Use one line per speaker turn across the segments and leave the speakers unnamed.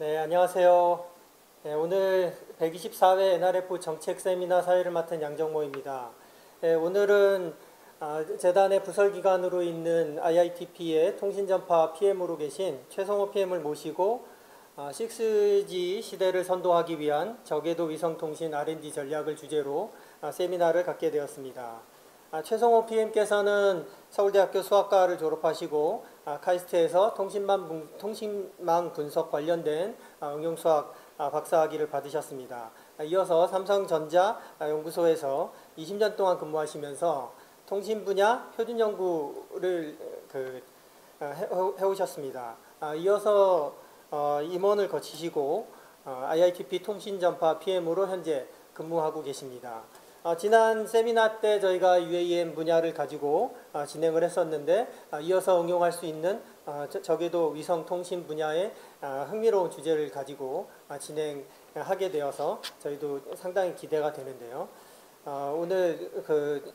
네, 안녕하세요. 네, 오늘 124회 NRF 정책 세미나 사회를 맡은 양정모입니다. 네, 오늘은 재단의 부설기관으로 있는 IITP의 통신전파 PM으로 계신 최성호 PM을 모시고 6G 시대를 선도하기 위한 저궤도 위성통신 R&D 전략을 주제로 세미나를 갖게 되었습니다. 최성호 PM께서는 서울대학교 수학과를 졸업하시고 카이스트에서 통신망 분석 관련된 응용수학 박사학위를 받으셨습니다. 이어서 삼성전자 연구소에서 20년 동안 근무하시면서 통신 분야 표준 연구를 해오셨습니다. 이어서 임원을 거치시고 IITP 통신전파 PM으로 현재 근무하고 계십니다. 지난 세미나 때 저희가 UAM 분야를 가지고 진행을 했었는데 이어서 응용할 수 있는 저궤도 위성통신 분야의 흥미로운 주제를 가지고 진행하게 되어서 저희도 상당히 기대가 되는데요. 오늘 그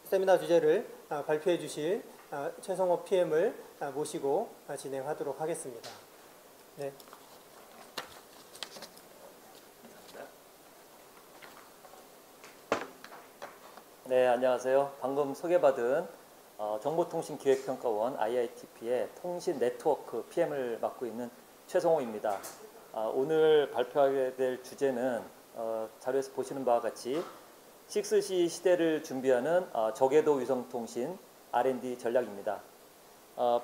세미나 주제를 발표해 주실 최성호 PM을 모시고 진행하도록 하겠습니다. 네.
네, 안녕하세요. 방금 소개받은 정보통신기획평가원 IITP의 통신 네트워크 PM을 맡고 있는 최성호입니다. 오늘 발표하게 될 주제는 자료에서 보시는 바와 같이 6G 시대를 준비하는 저궤도 위성통신 R&D 전략입니다.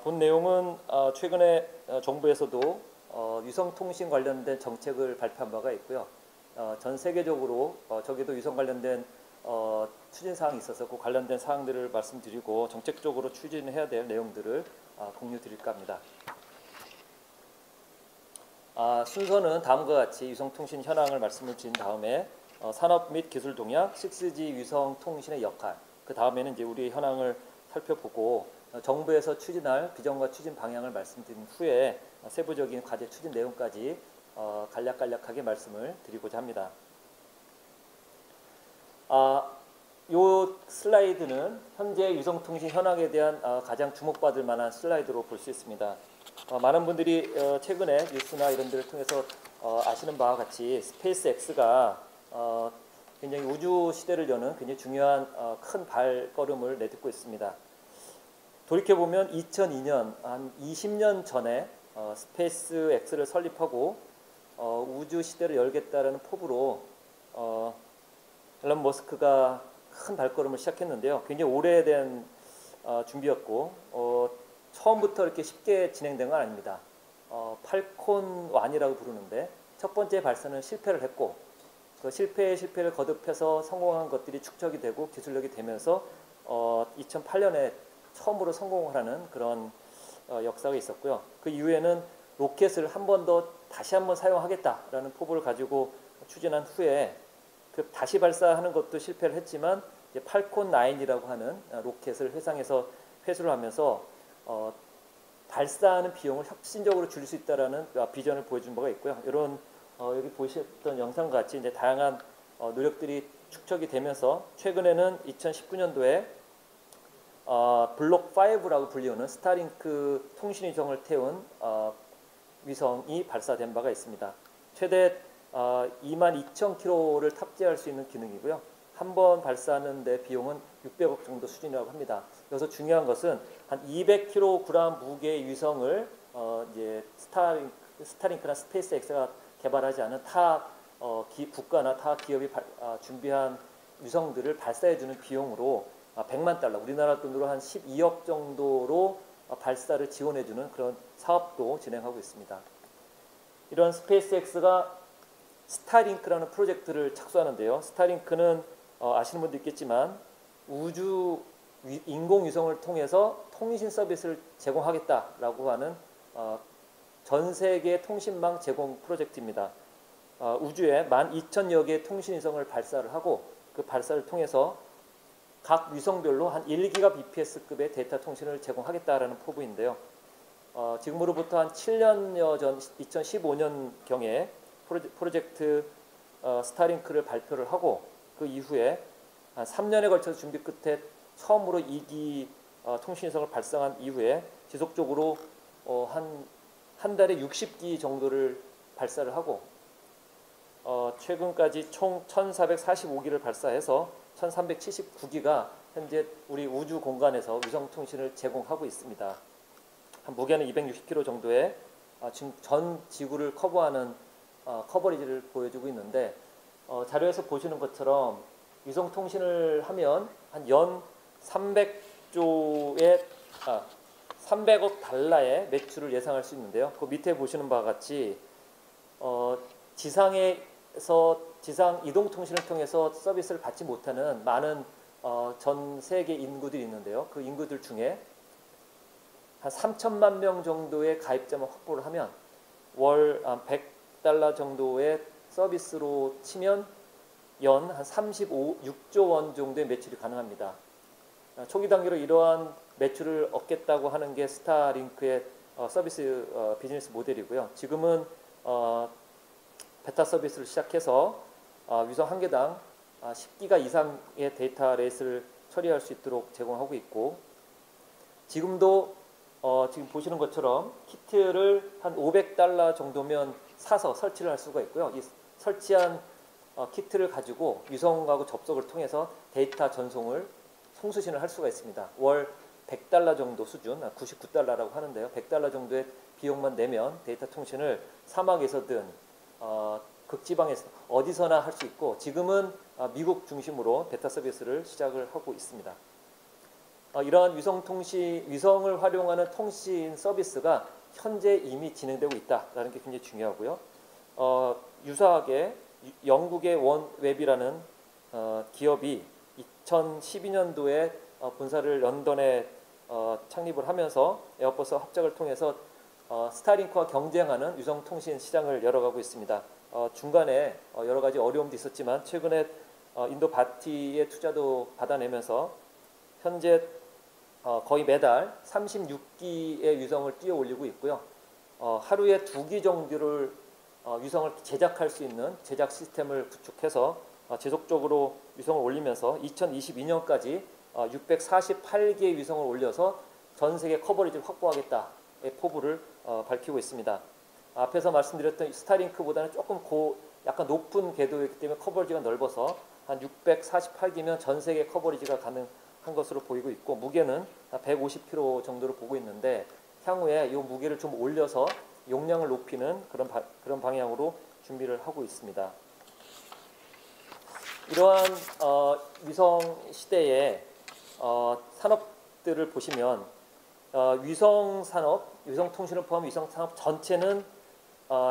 본 내용은 최근에 정부에서도 위성통신 관련된 정책을 발표한 바가 있고요. 전 세계적으로 저궤도 위성 관련된 추진사항이 있어서 그 관련된 사항들을 말씀드리고 정책적으로 추진해야 될 내용들을 공유 드릴까 합니다. 순서는 다음과 같이 위성통신 현황을 말씀을 드린 다음에 산업 및 기술 동향, 6G 위성통신의 역할, 그 다음에는 이제 우리의 현황을 살펴보고 정부에서 추진할 비전과 추진 방향을 말씀드린 후에 세부적인 과제 추진 내용까지 간략간략하게 말씀을 드리고자 합니다. 이 슬라이드는 현재 위성통신 현황에 대한 가장 주목받을 만한 슬라이드로 볼 수 있습니다. 많은 분들이 최근에 뉴스나 이런 데를 통해서 아시는 바와 같이 스페이스X가 굉장히 우주 시대를 여는 굉장히 중요한 큰 발걸음을 내딛고 있습니다. 돌이켜보면 2002년, 한 20년 전에 스페이스X를 설립하고 우주 시대를 열겠다라는 포부로 앨런 머스크가 큰 발걸음을 시작했는데요. 굉장히 오래된 준비였고 처음부터 이렇게 쉽게 진행된 건 아닙니다. 팔콘 1이라고 부르는데 첫 번째 발사는 실패를 했고 그 실패를 거듭해서 성공한 것들이 축적이 되고 기술력이 되면서 2008년에 처음으로 성공을 하는 그런 역사가 있었고요. 그 이후에는 로켓을 한 번 더 다시 한번 사용하겠다라는 포부를 가지고 추진한 후에 그 다시 발사하는 것도 실패를 했지만 이제 팔콘 9이라고 하는 로켓을 회상해서 회수를 하면서 발사하는 비용을 혁신적으로 줄일 수 있다라는 비전을 보여준 바가 있고요. 이런 여기 보셨던 영상 같이 이제 다양한 노력들이 축적이 되면서 최근에는 2019년도에 블록 5라고 불리우는 스타링크 통신위성을 태운 위성이 발사된 바가 있습니다. 최대 22,000km를 탑재할 수 있는 기능이고요. 한 번 발사하는 데 비용은 600억 정도 수준이라고 합니다. 여기서 중요한 것은 한 200kg 무게의 위성을 이제 스타링크나 스페이스X가 개발하지 않은 타 국가나 타 기업이 준비한 위성들을 발사해주는 비용으로 100만 달러, 우리나라 돈으로 한 12억 정도로 발사를 지원해주는 그런 사업도 진행하고 있습니다. 이런 스페이스X가 스타링크라는 프로젝트를 착수하는데요. 스타링크는 아시는 분도 있겠지만 우주 인공위성을 통해서 통신 서비스를 제공하겠다라고 하는 전 세계 통신망 제공 프로젝트입니다. 우주에 12,000여 개의 통신위성을 발사를 하고 그 발사를 통해서 각 위성별로 한 1GBps급의 데이터 통신을 제공하겠다라는 포부인데요. 지금으로부터 한 7년여 전 2015년경에 프로젝트 스타링크를 발표를 하고 그 이후에 한 3년에 걸쳐서 준비 끝에 처음으로 2기 통신위성을 발사한 이후에 지속적으로 한 달에 60기 정도를 발사를 하고 최근까지 총 1,445기를 발사해서 1,379기가 현재 우리 우주 공간에서 위성 통신을 제공하고 있습니다. 무게는 260km 정도의 지금 전 지구를 커버하는 커버리지를 보여주고 있는데 자료에서 보시는 것처럼 위성 통신을 하면 한 연 300억 달러의 매출을 예상할 수 있는데요. 그 밑에 보시는 바와 같이 지상에서 지상 이동 통신을 통해서 서비스를 받지 못하는 많은 전 세계 인구들이 있는데요. 그 인구들 중에 한 3천만 명 정도의 가입자만 확보를 하면 월 100달러 정도의 서비스로 치면 연 한 35,6조 원 정도의 매출이 가능합니다. 초기 단계로 이러한 매출을 얻겠다고 하는 게 스타링크의 서비스 비즈니스 모델이고요. 지금은 베타 서비스를 시작해서 위성 한 개당 10기가 이상의 데이터 레이스를 처리할 수 있도록 제공하고 있고, 지금도 지금 보시는 것처럼 키트를 한 500달러 정도면 사서 설치를 할 수가 있고요. 이 설치한 키트를 가지고 위성하고 접속을 통해서 데이터 전송을 송수신을 할 수가 있습니다. 월 100달러 정도 수준, 99달러라고 하는데요. 100달러 정도의 비용만 내면 데이터 통신을 사막에서든 극지방에서 어디서나 할 수 있고, 지금은 미국 중심으로 베타 서비스를 시작을 하고 있습니다. 이러한 위성을 활용하는 통신 서비스가 현재 이미 진행되고 있다라는 게 굉장히 중요하고요. 유사하게 영국의 원웹이라는 기업이 2012년도에 본사를 런던에 창립을 하면서 에어버스 합작을 통해서 스타링크와 경쟁하는 위성 통신 시장을 열어가고 있습니다. 중간에 여러 가지 어려움도 있었지만 최근에 인도 바티의 투자도 받아내면서 현재 거의 매달 36기의 위성을 띄워 올리고 있고요. 하루에 2기 정도를 위성을 제작할 수 있는 제작 시스템을 구축해서 지속적으로 위성을 올리면서 2022년까지 648개의 위성을 올려서 전 세계 커버리지를 확보하겠다의 포부를 밝히고 있습니다. 앞에서 말씀드렸던 스타링크보다는 조금 약간 높은 궤도이기 때문에 커버리지가 넓어서 한 648기면 전 세계 커버리지가 가능한 것으로 보이고 있고, 무게는 150kg 정도로 보고 있는데 향후에 이 무게를 좀 올려서 용량을 높이는 그런 방향으로 준비를 하고 있습니다. 이러한 위성 시대의 산업들을 보시면 위성 산업, 위성 통신을 포함한 위성 산업 전체는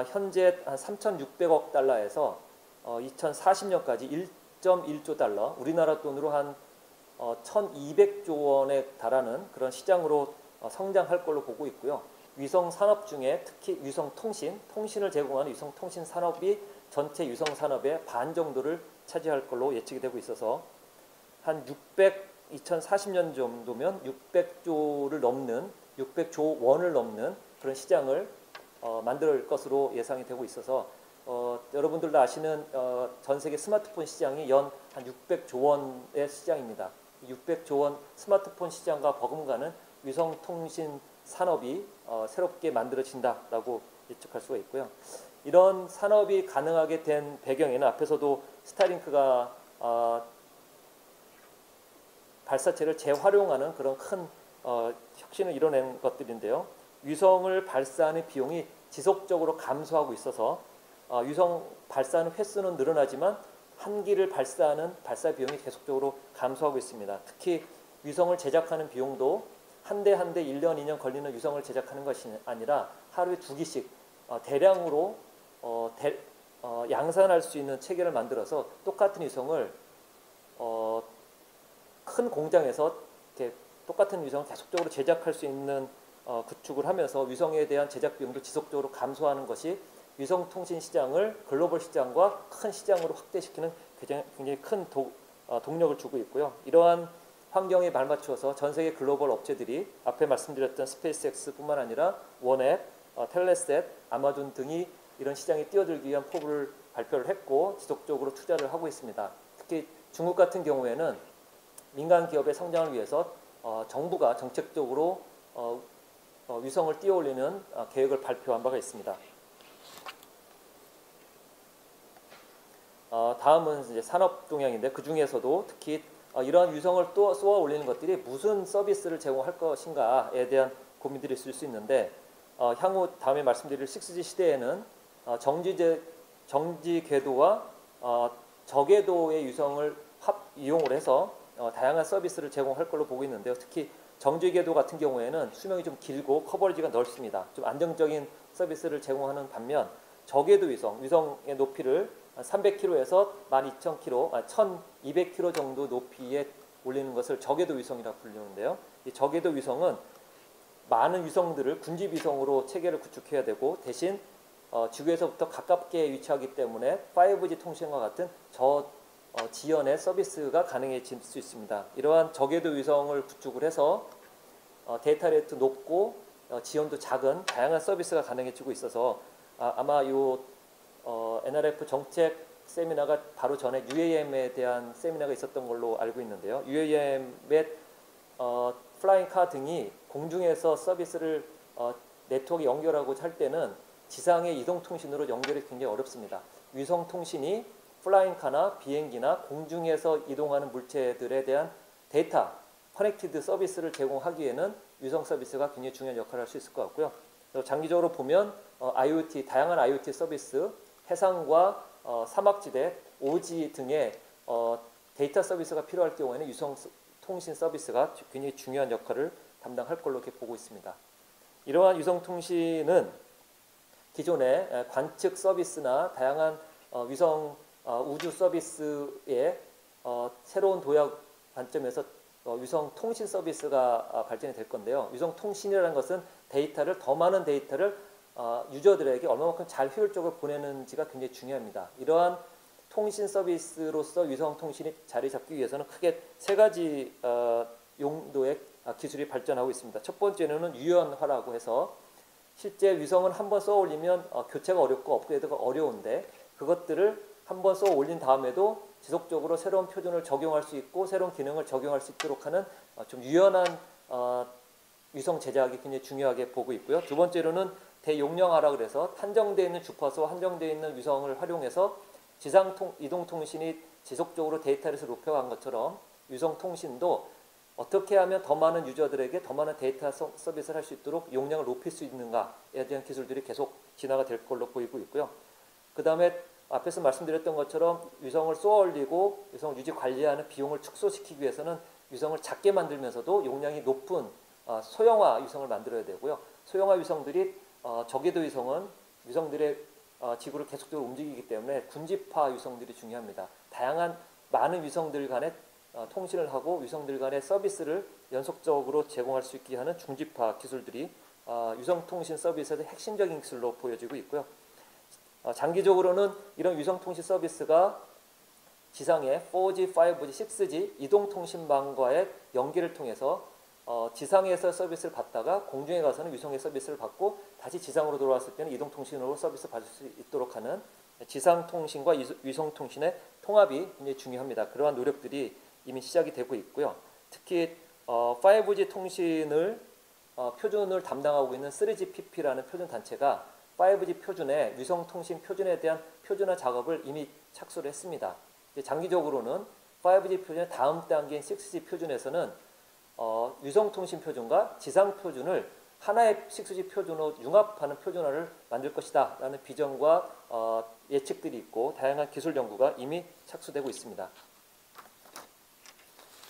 현재 한 3,600억 달러에서 2040년까지 1.1조 달러, 우리나라 돈으로 한 1,200조 원에 달하는 그런 시장으로 성장할 걸로 보고 있고요. 위성 산업 중에 특히 위성 통신을 제공하는 위성 통신 산업이 전체 위성 산업의 반 정도를 차지할 걸로 예측이 되고 있어서 한 2040년 정도면 600조를 넘는 600조 원을 넘는 그런 시장을 만들 것으로 예상이 되고 있어서 여러분들도 아시는 전 세계 스마트폰 시장이 연 한 600조 원의 시장입니다. 600조 원 스마트폰 시장과 버금가는 위성 통신 산업이 새롭게 만들어진다라고 예측할 수가 있고요. 이런 산업이 가능하게 된 배경에는 앞에서도 스타링크가 발사체를 재활용하는 그런 큰 혁신을 이뤄낸 것들인데요. 위성을 발사하는 비용이 지속적으로 감소하고 있어서 위성 발사하는 횟수는 늘어나지만 한 기를 발사하는 발사 비용이 계속적으로 감소하고 있습니다. 특히 위성을 제작하는 비용도 한 대 한 대 1년, 2년 걸리는 위성을 제작하는 것이 아니라 하루에 2기씩 대량으로 양산할 수 있는 체계를 만들어서 똑같은 위성을 큰 공장에서 이렇게 똑같은 위성을 계속적으로 제작할 수 있는 구축을 하면서 위성에 대한 제작 비용도 지속적으로 감소하는 것이 위성 통신 시장을 글로벌 시장과 큰 시장으로 확대시키는 굉장히 큰 동력을 주고 있고요. 이러한 환경에 발맞추어서 전 세계 글로벌 업체들이 앞에 말씀드렸던 스페이스X뿐만 아니라 원앱, 텔레셋, 아마존 등이 이런 시장에 뛰어들기 위한 포부를 발표를 했고 지속적으로 투자를 하고 있습니다. 특히 중국 같은 경우에는 민간 기업의 성장을 위해서 정부가 정책적으로 위성을 띄워올리는 계획을 발표한 바가 있습니다. 다음은 이제 산업 동향인데 그 중에서도 특히 이러한 위성을 또 쏘아 올리는 것들이 무슨 서비스를 제공할 것인가에 대한 고민들이 있을 수 있는데 향후 다음에 말씀드릴 6G 시대에는 정지 궤도와 저궤도의 위성을 이용을 해서 다양한 서비스를 제공할 걸로 보고 있는데요. 특히 정지 궤도 같은 경우에는 수명이 좀 길고 커버리지가 넓습니다. 좀 안정적인 서비스를 제공하는 반면 저궤도 위성의 높이를 300km에서 12,000km, 1,200km 정도 높이에 올리는 것을 저궤도 위성이라고 부르는데요. 이 저궤도 위성은 많은 위성들을 군집 위성으로 체계를 구축해야 되고 대신 지구에서부터 가깝게 위치하기 때문에 5G 통신과 같은 지연의 서비스가 가능해질 수 있습니다. 이러한 저궤도 위성을 구축을 해서 데이터 레이트 높고 지연도 작은 다양한 서비스가 가능해지고 있어서 아마 NRF 정책 세미나가 바로 전에 UAM에 대한 세미나가 있었던 걸로 알고 있는데요. UAM의 플라잉 카 등이 공중에서 서비스를 네트워크에 연결하고자 할 때는 지상의 이동통신으로 연결이 굉장히 어렵습니다. 위성통신이 플라잉카나 비행기나 공중에서 이동하는 물체들에 대한 데이터, 커넥티드 서비스를 제공하기에는 위성 서비스가 굉장히 중요한 역할을 할 수 있을 것 같고요. 장기적으로 보면 IoT, 다양한 IoT 서비스, 해상과 사막지대, 오지 등의 데이터 서비스가 필요할 경우에는 위성 통신 서비스가 굉장히 중요한 역할을 담당할 걸로 이렇게 보고 있습니다. 이러한 위성 통신은 기존의 관측 서비스나 다양한 위성 우주 서비스의 새로운 도약 관점에서 위성 통신 서비스가 발전이 될 건데요. 위성 통신이라는 것은 더 많은 데이터를 유저들에게 얼마만큼 잘 효율적으로 보내는지가 굉장히 중요합니다. 이러한 통신 서비스로서 위성 통신이 자리 잡기 위해서는 크게 세 가지 용도의 기술이 발전하고 있습니다. 첫 번째는 유연화라고 해서 실제 위성은 한번 쏘아 올리면 교체가 어렵고 업그레이드가 어려운데 그것들을 한번 쏘아 올린 다음에도 지속적으로 새로운 표준을 적용할 수 있고 새로운 기능을 적용할 수 있도록 하는 좀 유연한 위성 제작이 굉장히 중요하게 보고 있고요. 두 번째로는 대용량화라 그래서 한정되어 있는 주파수와 한정되어 있는 위성을 활용해서 지상 이동 통신이 지속적으로 데이터를 높여간 것처럼 위성 통신도 어떻게 하면 더 많은 유저들에게 더 많은 데이터 서비스를 할 수 있도록 용량을 높일 수 있는가에 대한 기술들이 계속 진화가 될 걸로 보이고 있고요. 그 다음에 앞에서 말씀드렸던 것처럼 위성을 쏘아 올리고 위성 유지 관리하는 비용을 축소시키기 위해서는 위성을 작게 만들면서도 용량이 높은 소형화 위성을 만들어야 되고요. 소형화 위성들이 저궤도 위성은 위성들의 지구를 계속적으로 움직이기 때문에 군집화 위성들이 중요합니다. 다양한 많은 위성들 간의 통신을 하고 위성들 간의 서비스를 연속적으로 제공할 수 있게 하는 중집화 기술들이 위성통신 서비스의 핵심적인 기술로 보여지고 있고요. 장기적으로는 이런 위성통신 서비스가 지상의 4G, 5G, 6G 이동통신망과의 연계를 통해서 지상에서 서비스를 받다가 공중에 가서는 위성의 서비스를 받고 다시 지상으로 돌아왔을 때는 이동통신으로 서비스 받을 수 있도록 하는 지상통신과 위성통신의 통합이 굉장히 중요합니다. 그러한 노력들이 이미 시작이 되고 있고요. 특히 5G 통신을 표준을 담당하고 있는 3GPP라는 표준 단체가 5G 표준의 위성통신 표준에 대한 표준화 작업을 이미 착수를 했습니다. 장기적으로는 5G 표준의 다음 단계인 6G 표준에서는 위성통신 표준과 지상 표준을 하나의 6G 표준으로 융합하는 표준화를 만들 것이다 라는 비전과 예측들이 있고 다양한 기술 연구가 이미 착수되고 있습니다.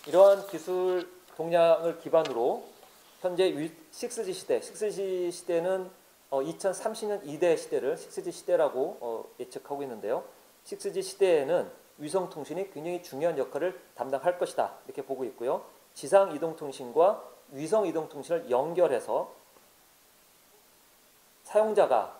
이러한 기술 동향을 기반으로 현재 6G 시대는 2030년 2대 시대를 6G 시대라고 예측하고 있는데요. 6G 시대에는 위성통신이 굉장히 중요한 역할을 담당할 것이다 이렇게 보고 있고요. 지상 이동통신과 위성 이동통신을 연결해서 사용자가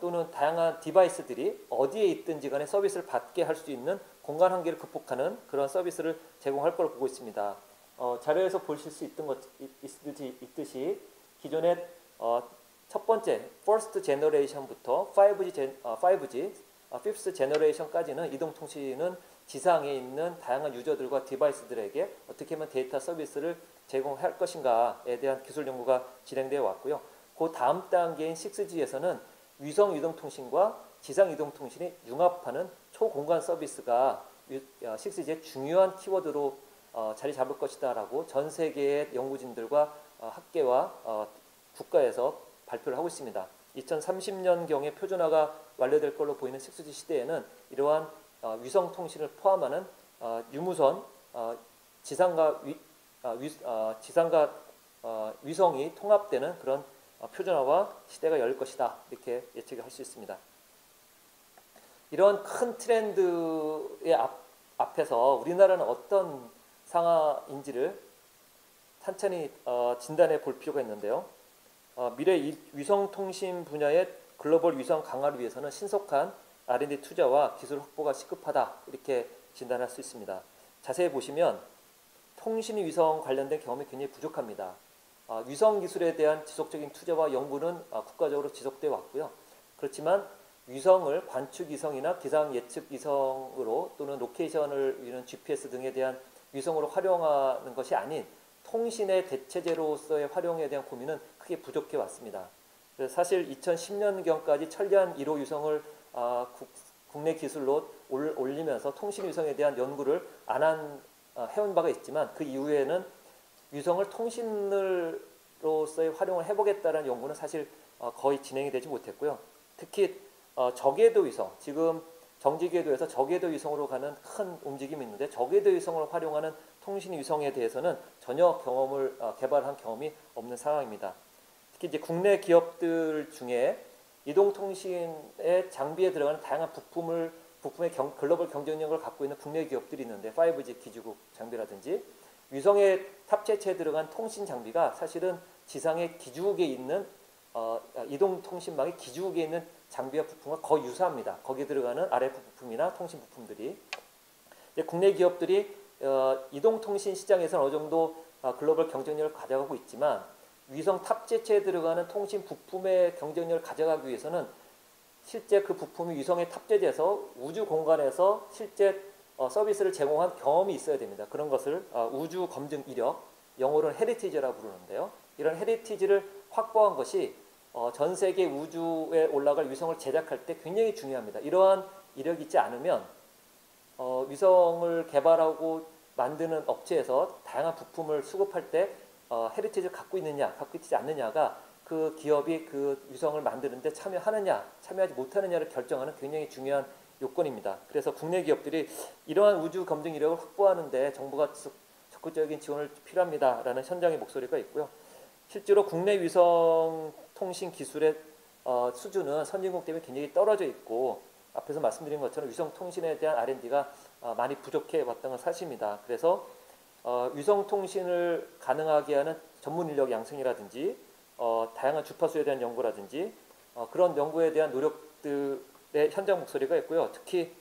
또는 다양한 디바이스들이 어디에 있든지 간에 서비스를 받게 할 수 있는 공간 한계를 극복하는 그런 서비스를 제공할 걸 보고 있습니다. 자료에서 보실 수 있듯이 기존의 첫 번째 First Generation부터 5G, Fifth Generation까지는 이동통신은 지상에 있는 다양한 유저들과 디바이스들에게 어떻게 하면 데이터 서비스를 제공할 것인가에 대한 기술 연구가 진행되어 왔고요. 그 다음 단계인 6G에서는 위성 이동통신과 지상 이동통신이 융합하는 초공간 서비스가 6G의 중요한 키워드로 자리 잡을 것이다라고 전 세계의 연구진들과 학계와 국가에서 발표를 하고 있습니다. 2030년경에 표준화가 완료될 걸로 보이는 6G 시대에는 이러한 위성 통신을 포함하는 유무선 지상과 위성이 통합되는 그런 표준화와 시대가 열릴 것이다, 이렇게 예측을 할 수 있습니다. 이런 큰 트렌드의 앞에서 우리나라는 어떤 상황인지를 천천히 진단해 볼 필요가 있는데요. 미래 위성통신 분야의 글로벌 위성 강화를 위해서는 신속한 R&D 투자와 기술 확보가 시급하다, 이렇게 진단할 수 있습니다. 자세히 보시면 통신 위성 관련된 경험이 굉장히 부족합니다. 위성 기술에 대한 지속적인 투자와 연구는 국가적으로 지속되어 왔고요. 그렇지만 위성을 관측 위성이나 기상 예측 위성으로 또는 로케이션을 이루는 GPS 등에 대한 위성으로 활용하는 것이 아닌 통신의 대체제로서의 활용에 대한 고민은 크게 부족해 왔습니다. 그래서 사실 2010년경까지 천리안 1호 위성을 국내 기술로 올리면서 통신 위성에 대한 연구를 안 해온 바가 있지만, 그 이후에는 위성을 통신으로서의 활용을 해보겠다는 연구는 사실 거의 진행이 되지 못했고요. 특히 저궤도 위성, 지금 정지궤도에서 저궤도 위성으로 가는 큰 움직임이 있는데, 저궤도 위성을 활용하는 통신 위성에 대해서는 전혀 개발한 경험이 없는 상황입니다. 특히 이제 국내 기업들 중에 이동통신의 장비에 들어가는 다양한 부품의 글로벌 경쟁력을 갖고 있는 국내 기업들이 있는데, 5G 기지국 장비라든지 위성에 탑재체에 들어간 통신 장비가 사실은 지상의 기지국에 있는 이동통신망의 기지국에 있는 장비와 부품과 거의 유사합니다. 거기에 들어가는 RF 부품이나 통신 부품들이. 국내 기업들이 이동통신 시장에서는 어느 정도 글로벌 경쟁력을 가져가고 있지만, 위성 탑재체에 들어가는 통신 부품의 경쟁력을 가져가기 위해서는 실제 그 부품이 위성에 탑재돼서 우주 공간에서 실제 서비스를 제공한 경험이 있어야 됩니다. 그런 것을 우주 검증 이력, 영어로는 헤리티지라고 부르는데요. 이런 헤리티지를 확보한 것이 전 세계 우주에 올라갈 위성을 제작할 때 굉장히 중요합니다. 이러한 이력이 있지 않으면 위성을 개발하고 만드는 업체에서 다양한 부품을 수급할 때 헤리티지를 갖고 있느냐, 갖고 있지 않느냐가 그 기업이 그 위성을 만드는데 참여하느냐, 참여하지 못하느냐를 결정하는 굉장히 중요한 요건입니다. 그래서 국내 기업들이 이러한 우주 검증 이력을 확보하는데 정부가 적극적인 지원을 필요합니다라는 현장의 목소리가 있고요. 실제로 국내 위성 통신 기술의 수준은 선진국 대비 굉장히 떨어져 있고, 앞에서 말씀드린 것처럼 위성 통신에 대한 R&D가 많이 부족해 왔다는 건 사실입니다. 그래서 위성 통신을 가능하게 하는 전문 인력 양성이라든지 다양한 주파수에 대한 연구라든지 그런 연구에 대한 노력들의 현장 목소리가 있고요. 특히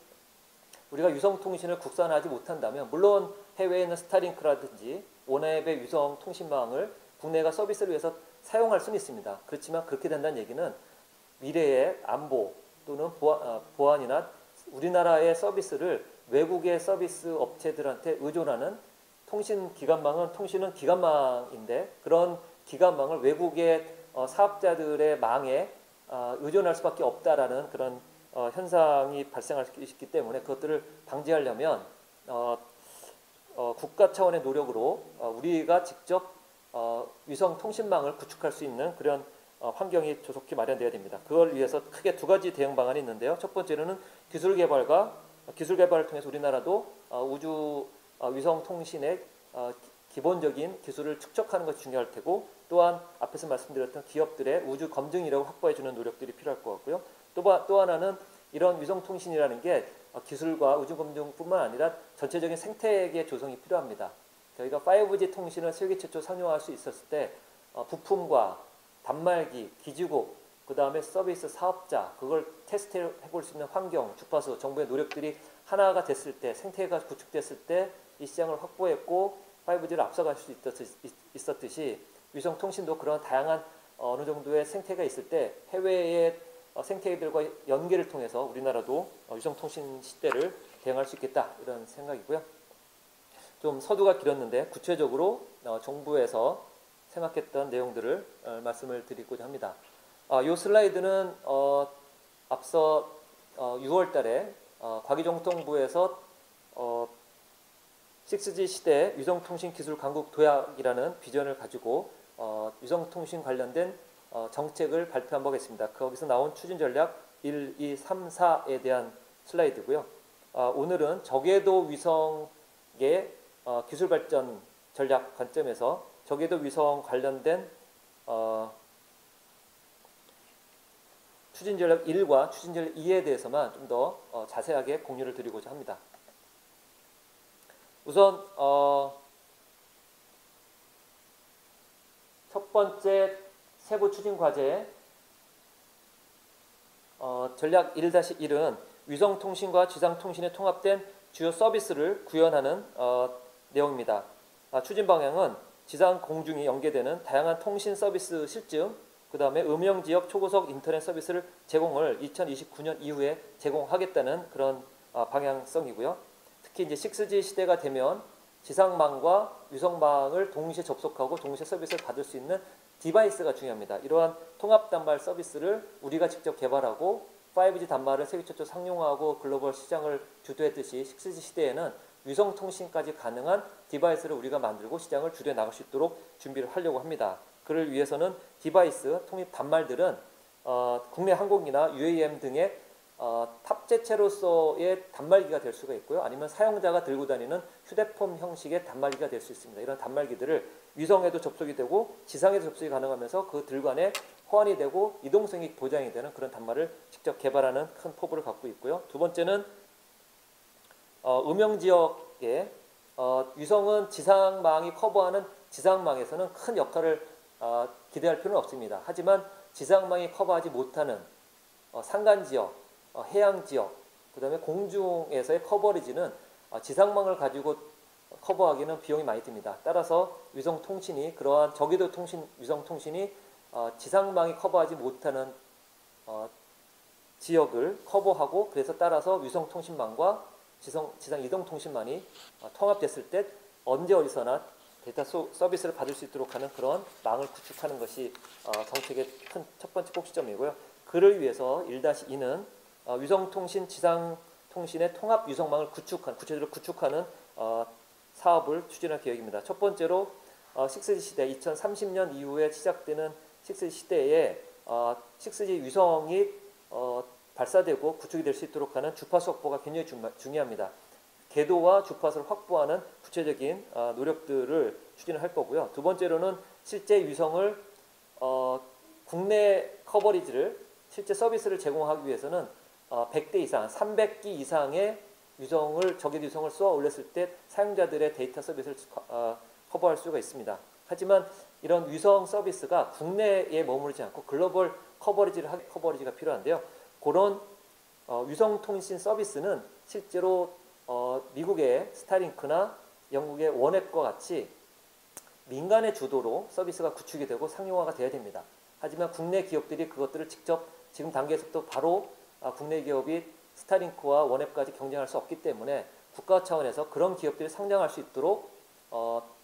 우리가 위성 통신을 국산화하지 못한다면, 물론 해외에 있는 스타링크라든지 원앱의 위성 통신망을 국내가 서비스를 위해서 사용할 수는 있습니다. 그렇지만 그렇게 된다는 얘기는 미래의 안보 또는 보안이나 우리나라의 서비스를 외국의 서비스 업체들한테 의존하는, 통신은 기관망인데 그런 기관망을 외국의 사업자들의 망에 의존할 수밖에 없다라는 그런 현상이 발생할 수 있기 때문에, 그것들을 방지하려면 국가 차원의 노력으로 우리가 직접 위성 통신망을 구축할 수 있는 그런 환경이 조속히 마련되어야 됩니다. 그걸 위해서 크게 두 가지 대응 방안이 있는데요. 첫 번째로는 기술 개발을 통해서 우리나라도 우주 위성 통신의 기본적인 기술을 축적하는 것이 중요할 테고, 또한 앞에서 말씀드렸던 기업들의 우주 검증 이력을 확보해 주는 노력들이 필요할 것 같고요. 또 하나는 이런 위성 통신이라는 게 기술과 우주 검증뿐만 아니라 전체적인 생태계 조성이 필요합니다. 저희가 5G 통신을 세계 최초 상용화할 수 있었을 때 부품과 단말기, 기지국, 그 다음에 서비스 사업자, 그걸 테스트해 볼 수 있는 환경, 주파수, 정부의 노력들이 하나가 됐을 때, 생태계가 구축됐을 때 이 시장을 확보했고 5G를 앞서갈 수 있었듯이 위성 통신도 그런 다양한 어느 정도의 생태계가 있을 때 해외의 생태계들과 연계를 통해서 우리나라도 위성 통신 시대를 대응할 수 있겠다, 이런 생각이고요. 좀 서두가 길었는데 구체적으로 정부에서 생각했던 내용들을 말씀을 드리고자 합니다. 이 슬라이드는 앞서 6월 달에 과기정통부에서 6G 시대 위성통신 기술 강국 도약이라는 비전을 가지고 위성통신 관련된 정책을 발표한 바가 있습니다. 거기서 나온 추진 전략 1, 2, 3, 4에 대한 슬라이드고요. 오늘은 저궤도 위성의 기술 발전 전략 관점에서 저궤도 위성 관련된 추진 전략 1과 추진 전략 2에 대해서만 좀 더 자세하게 공유를 드리고자 합니다. 우선 첫 번째 세부 추진 과제 전략 1-1은 위성통신과 지상통신에 통합된 주요 서비스를 구현하는 내용입니다. 추진 방향은 지상 공중이 연계되는 다양한 통신 서비스 실증, 그 다음에 음영지역 초고속 인터넷 서비스를 제공을 2029년 이후에 제공하겠다는 그런 방향성이고요. 특히 이제 6G 시대가 되면 지상망과 위성망을 동시에 접속하고 동시에 서비스를 받을 수 있는 디바이스가 중요합니다. 이러한 통합 단말 서비스를 우리가 직접 개발하고 5G 단말을 세계 최초 상용화하고 글로벌 시장을 주도했듯이 6G 시대에는 위성 통신까지 가능한 디바이스를 우리가 만들고 시장을 주도해 나갈 수 있도록 준비를 하려고 합니다. 그를 위해서는 디바이스, 통합 단말들은 국내 항공기나 UAM 등의 탑재체로서의 단말기가 될 수가 있고요. 아니면 사용자가 들고 다니는 휴대폰 형식의 단말기가 될 수 있습니다. 이런 단말기들을 위성에도 접속이 되고 지상에도 접속이 가능하면서 그 들간에 호환이 되고 이동성이 보장이 되는 그런 단말을 직접 개발하는 큰 포부를 갖고 있고요. 두 번째는 음영지역에 위성은 지상망이 커버하는 지상망에서는 큰 역할을 기대할 필요는 없습니다. 하지만 지상망이 커버하지 못하는 산간지역, 해양지역, 그 다음에 공중에서의 커버리지는 지상망을 가지고 커버하기는 비용이 많이 듭니다. 따라서 위성통신이 그러한 저궤도 통신, 위성통신이 지상망이 커버하지 못하는 지역을 커버하고 그래서 따라서 위성통신망과 지상 이동통신망이 통합됐을 때 언제 어디서나 데이터 서비스를 받을 수 있도록 하는 그런 망을 구축하는 것이 정책의 큰 첫 번째 꼭지점이고요. 그를 위해서 1-2는 위성통신, 지상통신의 통합 위성망을 구체적으로 구축하는 사업을 추진할 계획입니다. 첫 번째로 6G 시대, 2030년 이후에 시작되는 6G 시대에 6G 위성이 발사되고 구축이 될 수 있도록 하는 주파수 확보가 굉장히 중요합니다. 궤도와 주파수를 확보하는 구체적인 노력들을 추진을 할 거고요. 두 번째로는 실제 위성을 국내 커버리지를 실제 서비스를 제공하기 위해서는 100대 이상, 300기 이상의 저궤도 위성을 쏘아 올렸을 때 사용자들의 데이터 서비스를 커버할 수가 있습니다. 하지만 이런 위성 서비스가 국내에 머무르지 않고 글로벌 커버리지가 필요한데요. 그런 위성 통신 서비스는 실제로 미국의 스타링크나 영국의 원앱과 같이 민간의 주도로 서비스가 구축이 되고 상용화가 돼야 됩니다. 하지만 국내 기업들이 그것들을 직접 지금 단계에서부터 바로 국내 기업이 스타링크와 원앱까지 경쟁할 수 없기 때문에 국가 차원에서 그런 기업들이 상장할 수 있도록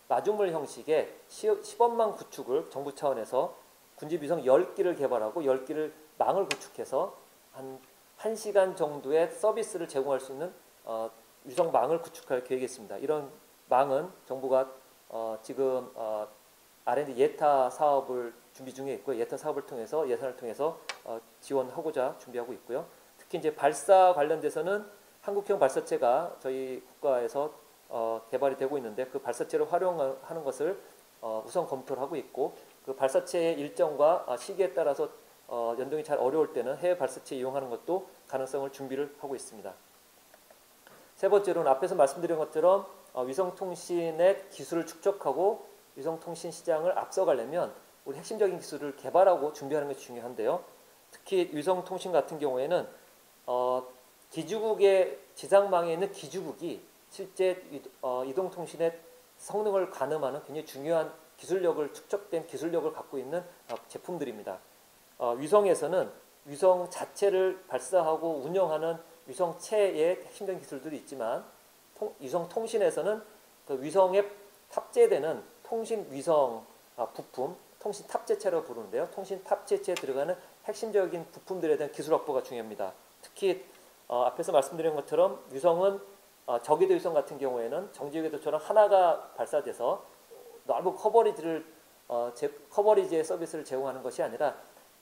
마중물 형식의 시범망 구축을 정부 차원에서 군집위성 10기를 개발하고 10기를 망을 구축해서 한 1시간 정도의 서비스를 제공할 수 있는 위성망을 구축할 계획이 있습니다. 이런 망은 정부가 지금 R&D 예타 사업을 준비 중에 있고요. 예타 사업을 통해서 예산을 통해서 지원하고자 준비하고 있고요. 특히 이제 발사 관련돼서는 한국형 발사체가 저희 국가에서 개발이 되고 있는데 그 발사체를 활용하는 것을 우선 검토를 하고 있고 그 발사체의 일정과 시기에 따라서 연동이 잘 어려울 때는 해외 발사체 이용하는 것도 가능성을 준비를 하고 있습니다. 세 번째로는 앞에서 말씀드린 것처럼 위성통신의 기술을 축적하고 위성통신 시장을 앞서가려면 우리 핵심적인 기술을 개발하고 준비하는 것이 중요한데요. 특히 위성통신 같은 경우에는 기주국의 지상망에 있는 기주국이 실제 이동통신의 성능을 가늠하는 굉장히 중요한 축적된 기술력을 갖고 있는 제품들입니다. 위성에서는 위성 자체를 발사하고 운영하는 위성체의 핵심적인 기술들이 있지만 위성 통신에서는 그 위성에 탑재되는 통신 위성 부품, 통신 탑재체라고 부르는데요. 통신 탑재체에 들어가는 핵심적인 부품들에 대한 기술 확보가 중요합니다. 특히 앞에서 말씀드린 것처럼 위성은 저궤도 위성 같은 경우에는 정지궤도처럼 하나가 발사돼서 넓은 커버리지의 서비스를 제공하는 것이 아니라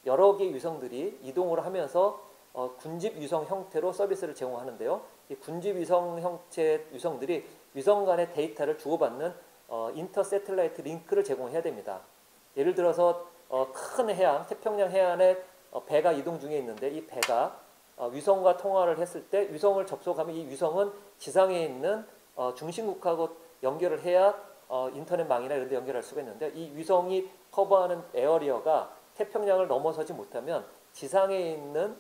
여러 개의 위성들이 이동을 하면서 군집 위성 형태로 서비스를 제공하는데요. 이 군집 위성 형태 위성들이 위성 간의 데이터를 주고받는 인터 세틀라이트 링크를 제공해야 됩니다. 예를 들어서 큰 해안, 태평양 해안에 배가 이동 중에 있는데 이 배가 위성과 통화를 했을 때 위성을 접속하면 이 위성은 지상에 있는 중심국하고 연결을 해야 인터넷망이나 이런 데 연결할 수가 있는데 이 위성이 커버하는 에어리어가 태평양을 넘어서지 못하면 지상에 있는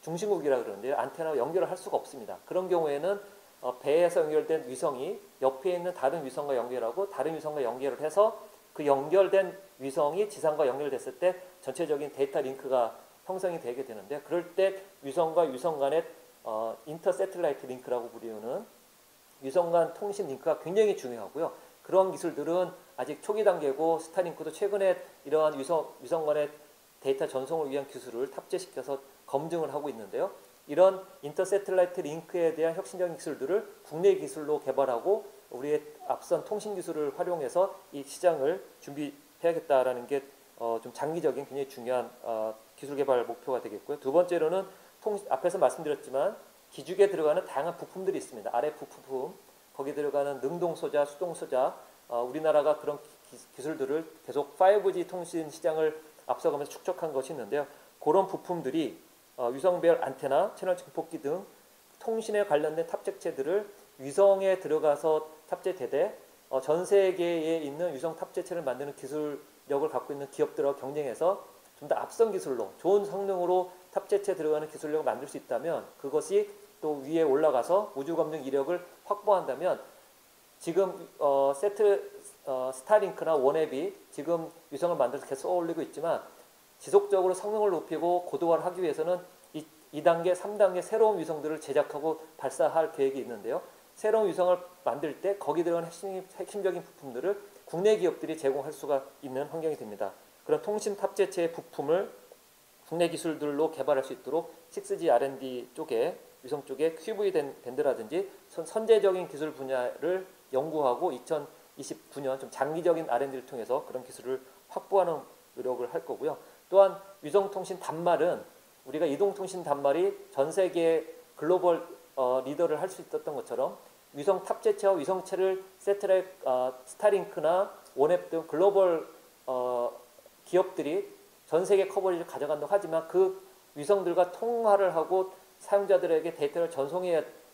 중심국이라 그러는데 안테나와 연결을 할 수가 없습니다. 그런 경우에는 배에서 연결된 위성이 옆에 있는 다른 위성과 연결하고 다른 위성과 연결을 해서 그 연결된 위성이 지상과 연결됐을 때 전체적인 데이터 링크가 형성이 되게 되는데 그럴 때 위성과 위성 간의 인터 세틀라이트 링크라고 부르는 위성 간 통신 링크가 굉장히 중요하고요. 그런 기술들은 아직 초기 단계고 스타링크도 최근에 이러한 위성 간의 데이터 전송을 위한 기술을 탑재시켜서 검증을 하고 있는데요. 이런 인터 세틀라이트 링크에 대한 혁신적인 기술들을 국내 기술로 개발하고 우리의 앞선 통신 기술을 활용해서 이 시장을 준비해야겠다라는 게 좀 장기적인 굉장히 중요한 기술 개발 목표가 되겠고요. 두 번째로는 앞에서 말씀드렸지만 기죽에 들어가는 다양한 부품들이 있습니다. RF 부품, 거기 들어가는 능동 소자, 수동 소자, 우리나라가 그런 기술들을 계속 5G 통신 시장을 앞서가면서 축적한 것이 있는데요. 그런 부품들이 위성별 안테나, 채널 증폭기 등 통신에 관련된 탑재체들을 위성에 들어가서 탑재되되 전 세계에 있는 위성 탑재체를 만드는 기술력을 갖고 있는 기업들과 경쟁해서 좀 더 앞선 기술로 좋은 성능으로 탑재체에 들어가는 기술력을 만들 수 있다면 그것이 또 위에 올라가서 우주 검증 이력을 확보한다면 지금 스타링크나 원앱이 지금 위성을 만들어서 계속 올리고 있지만 지속적으로 성능을 높이고 고도화를 하기 위해서는 2단계, 3단계 새로운 위성들을 제작하고 발사할 계획이 있는데요. 새로운 위성을 만들 때 거기 들어간 핵심적인 부품들을 국내 기업들이 제공할 수가 있는 환경이 됩니다. 그런 통신 탑재체의 부품을 국내 기술들로 개발할 수 있도록 6G R&D 쪽에 위성 쪽에 QV 밴드라든지 선제적인 기술 분야를 연구하고 2029년 좀 장기적인 R&D를 통해서 그런 기술을 확보하는 노력을 할 거고요. 또한 위성통신 단말은 우리가 이동통신 단말이 전 세계 글로벌 리더를 할 수 있었던 것처럼 위성 탑재체와 위성체를 스타링크나 원앱 등 글로벌 기업들이 전 세계 커버리지를 가져간다고 하지만 그 위성들과 통화를 하고 사용자들에게 데이터를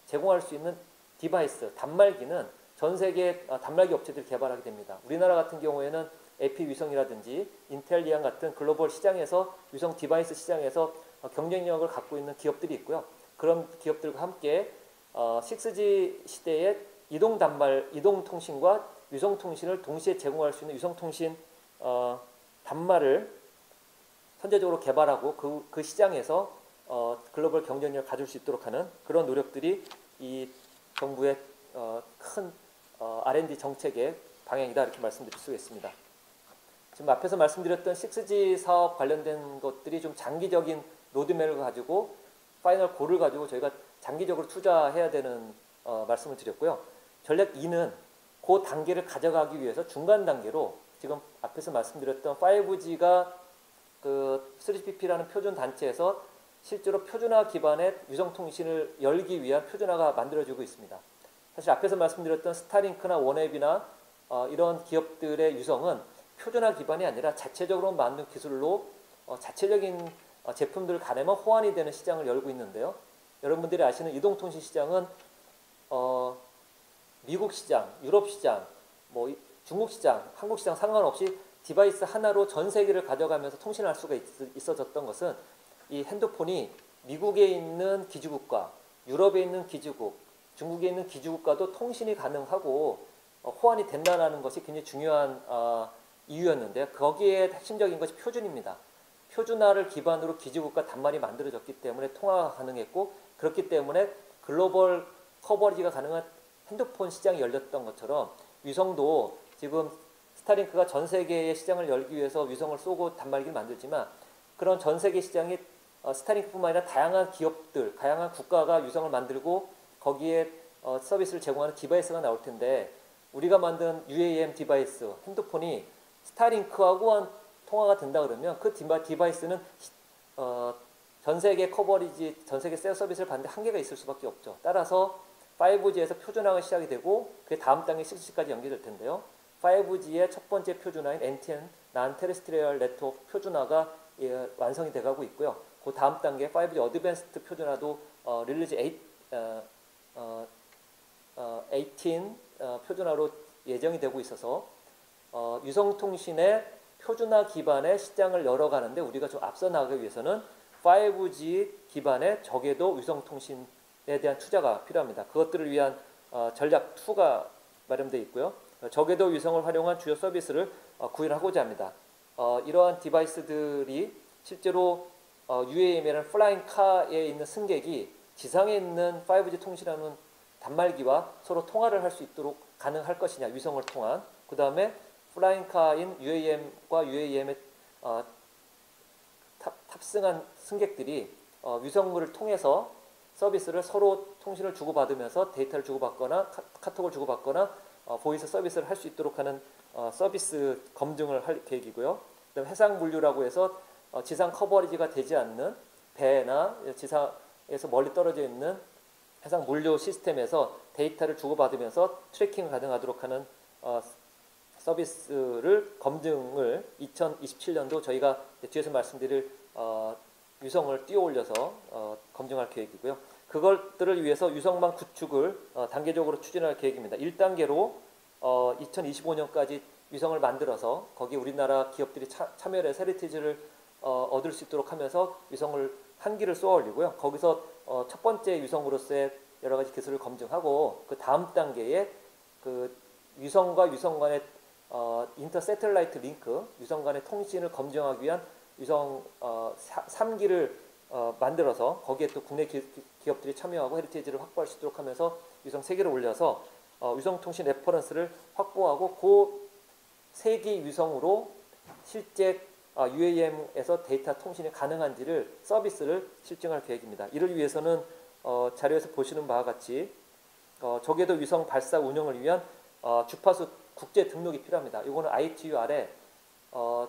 제공할 수 있는 디바이스, 단말기는 전 세계 단말기 업체들이 개발하게 됩니다. 우리나라 같은 경우에는 AP 위성이라든지 인텔리안 같은 글로벌 시장에서 위성 디바이스 시장에서 경쟁력을 갖고 있는 기업들이 있고요. 그런 기업들과 함께 6G 시대의 이동 통신과 위성 통신을 동시에 제공할 수 있는 위성 통신 단말을 선제적으로 개발하고 그 시장에서 글로벌 경쟁력을 가질 수 있도록 하는 그런 노력들이 이 정부의 큰 R&D 정책의 방향이다 이렇게 말씀드릴 수 있습니다. 지금 앞에서 말씀드렸던 6G 사업 관련된 것들이 좀 장기적인 로드맵을 가지고 파이널 골을 가지고 저희가 장기적으로 투자해야 되는 말씀을 드렸고요. 전략 2는 그 단계를 가져가기 위해서 중간 단계로 지금 앞에서 말씀드렸던 5G가 그 3GPP라는 표준 단체에서 실제로 표준화 기반의 위성통신을 열기 위한 표준화가 만들어지고 있습니다. 사실 앞에서 말씀드렸던 스타링크나 원앱이나 이런 기업들의 위성은 표준화 기반이 아니라 자체적으로 만든 기술로 자체적인 제품들을 가내면 호환이 되는 시장을 열고 있는데요. 여러분들이 아시는 이동통신 시장은 미국 시장, 유럽 시장, 뭐 중국 시장, 한국 시장 상관없이 디바이스 하나로 전 세계를 가져가면서 통신할 수가 있어졌던 것은 이 핸드폰이 미국에 있는 기지국과 유럽에 있는 기지국, 중국에 있는 기지국과도 통신이 가능하고 호환이 된다는 것이 굉장히 중요한 이유였는데 거기에 핵심적인 것이 표준입니다. 표준화를 기반으로 기지국과 단말이 만들어졌기 때문에 통화가 가능했고 그렇기 때문에 글로벌 커버리지가 가능한 핸드폰 시장이 열렸던 것처럼 위성도 지금 스타링크가 전 세계의 시장을 열기 위해서 위성을 쏘고 단말기를 만들지만 그런 전 세계 시장이 스타링크뿐만 아니라 다양한 기업들, 다양한 국가가 위성을 만들고 거기에 서비스를 제공하는 디바이스가 나올 텐데 우리가 만든 UAM 디바이스, 핸드폰이 스타링크하고 통화가 된다 그러면 그 디바이스는 전 세계 커버리지, 전 세계 셀 서비스를 받는데 한계가 있을 수밖에 없죠. 따라서 5G에서 표준화가 시작이 되고 그게 다음 단계 6G까지 연계될 텐데요. 5G의 첫 번째 표준화인 NTN, Non-Terrestrial Network 표준화가 완성이 돼가고 있고요. 그 다음 단계 5G 어드밴스드 표준화도 릴리즈 18 표준화로 예정이 되고 있어서 위성통신의 표준화 기반의 시장을 열어가는데 우리가 좀 앞서 나가기 위해서는 5G 기반의 저궤도 위성통신에 대한 투자가 필요합니다. 그것들을 위한 전략 2가 마련되어 있고요. 저궤도 위성을 활용한 주요 서비스를 구현하고자 합니다. 이러한 디바이스들이 실제로 UAM이라는 플라잉 카에 있는 승객이 지상에 있는 5G 통신하는 단말기와 서로 통화를 할 수 있도록 가능할 것이냐, 위성을 통한. 그 다음에 플라잉 카인 UAM과 UAM에 탑승한 승객들이 위성물을 통해서 서비스를 서로 통신을 주고받으면서 데이터를 주고받거나 카톡을 주고받거나 보이스 서비스를 할 수 있도록 하는 서비스 검증을 할 계획이고요. 그다음에 해상 물류라고 해서 지상 커버리지가 되지 않는 배나 지상에서 멀리 떨어져 있는 해상 물류 시스템에서 데이터를 주고받으면서 트래킹을 가능하도록 하는 서비스를 검증을 2027년도 저희가 뒤에서 말씀드릴 위성을 띄워 올려서 검증할 계획이고요. 그것들을 위해서 위성망 구축을 단계적으로 추진할 계획입니다. 1단계로 2025년까지 위성을 만들어서 거기에 우리나라 기업들이 참여를 해서 헤리티지를 얻을 수 있도록 하면서 위성을 한 기를 쏘아 올리고요. 거기서 첫 번째 위성으로서의 여러 가지 기술을 검증하고 그 다음 단계에 그 위성과 위성 간의 인터세틀라이트 링크, 위성 간의 통신을 검증하기 위한 위성 3기를 만들어서 거기에 또 국내 기업들이 참여하고 헤리티지를 확보할 수 있도록 하면서 위성 3개를 올려서 위성통신 레퍼런스를 확보하고 그 3기 위성으로 실제 UAM에서 데이터 통신이 가능한지를 서비스를 실증할 계획입니다. 이를 위해서는 자료에서 보시는 바와 같이 저궤도 위성 발사 운영을 위한 주파수 국제 등록이 필요합니다. 이거는 ITUR에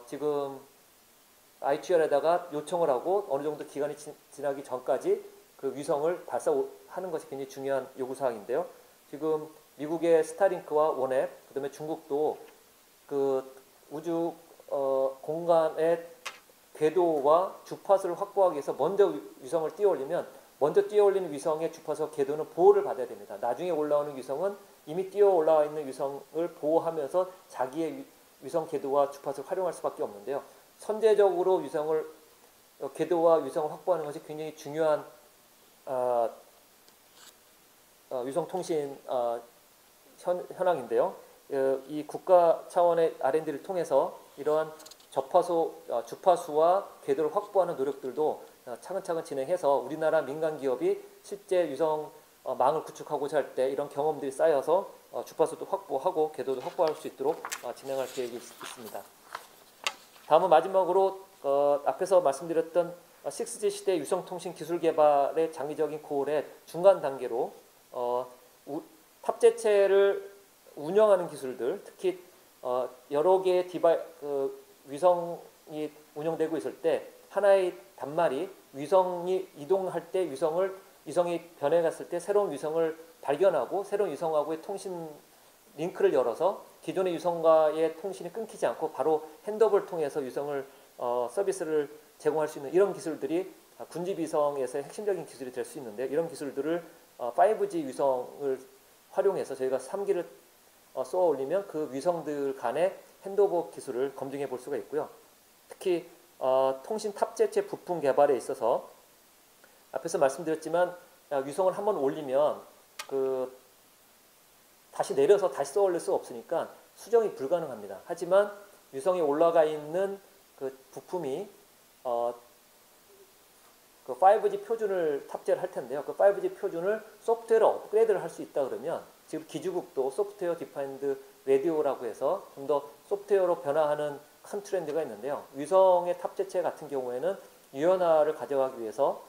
지금 ITUR에다가 요청을 하고 어느 정도 기간이 지나기 전까지 그 위성을 발사하는 것이 굉장히 중요한 요구사항인데요. 지금 미국의 스타링크와 원앱, 그다음에 중국도 그 우주 공간의 궤도와 주파수를 확보하기 위해서 먼저 위성을 띄워올리면 먼저 띄워올리는 위성의 주파수와 궤도는 보호를 받아야 됩니다. 나중에 올라오는 위성은 이미 띄워 올라와 있는 위성을 보호하면서 자기의 위성 궤도와 주파수를 활용할 수밖에 없는데요. 선제적으로 위성을 궤도와 위성을 확보하는 것이 굉장히 중요한 위성통신 현황인데요. 이 국가 차원의 R&D를 통해서 이러한 주파수와 궤도를 확보하는 노력들도 차근차근 진행해서 우리나라 민간 기업이 실제 위성 망을 구축하고자 할 때 이런 경험들이 쌓여서 주파수도 확보하고 궤도도 확보할 수 있도록 진행할 계획이 있습니다. 다음은 마지막으로 앞에서 말씀드렸던 6G 시대 위성통신 기술 개발의 장기적인 고울의 중간 단계로 탑재체를 운영하는 기술들, 특히 여러 개의 위성이 운영되고 있을 때 하나의 단말이 위성이 이동할 때 위성이 변해갔을 때 새로운 위성을 발견하고 새로운 위성하고의 통신 링크를 열어서 기존의 위성과의 통신이 끊기지 않고 바로 핸드오버를 통해서 위성을 서비스를 제공할 수 있는 이런 기술들이 군집위성에서의 핵심적인 기술이 될 수 있는데 이런 기술들을 5G 위성을 활용해서 저희가 3기를 쏘아 올리면 그 위성들 간의 핸드오버 기술을 검증해 볼 수가 있고요. 특히 통신 탑재체 부품 개발에 있어서 앞에서 말씀드렸지만 위성을 한번 올리면 다시 내려서 다시 쏘아 올릴 수가 없으니까 수정이 불가능합니다. 하지만 위성에 올라가 있는 그 부품이 그 5G 표준을 탑재를 할 텐데요. 그 5G 표준을 소프트웨어로 업그레이드를 할 수 있다 그러면 지금 기지국도 소프트웨어 디파인드 라디오라고 해서 좀 더 소프트웨어로 변화하는 큰 트렌드가 있는데요. 위성의 탑재체 같은 경우에는 유연화를 가져가기 위해서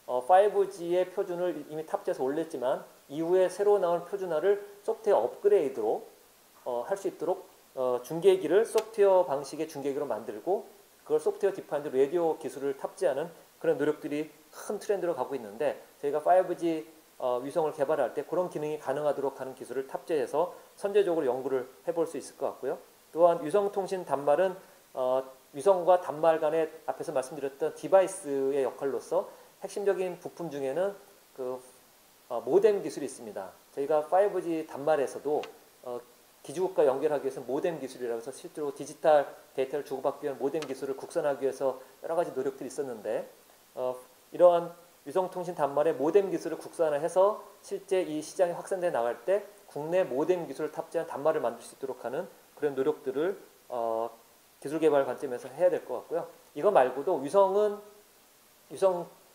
5G의 표준을 이미 탑재해서 올렸지만 이후에 새로 나온 표준화를 소프트웨어 업그레이드로 할 수 있도록 중계기를 소프트웨어 방식의 중계기로 만들고 그걸 소프트웨어 디파인드 라디오 기술을 탑재하는 그런 노력들이 큰 트렌드로 가고 있는데 저희가 5G 위성을 개발할 때 그런 기능이 가능하도록 하는 기술을 탑재해서 선제적으로 연구를 해볼 수 있을 것 같고요. 또한 위성통신 단말은 위성과 단말 간의 앞에서 말씀드렸던 디바이스의 역할로서 핵심적인 부품 중에는 그 모뎀 기술이 있습니다. 저희가 5G 단말에서도 기지국과 연결하기 위해서 모뎀 기술이라고 해서 실제로 디지털 데이터를 주고받기 위한 모뎀 기술을 국산하기 위해서 여러 가지 노력들이 있었는데 이러한 위성통신 단말의 모뎀 기술을 국산화해서 실제 이 시장이 확산돼 나갈 때 국내 모뎀 기술을 탑재한 단말을 만들 수 있도록 하는 그런 노력들을 기술 개발 관점에서 해야 될 것 같고요. 이거 말고도 위성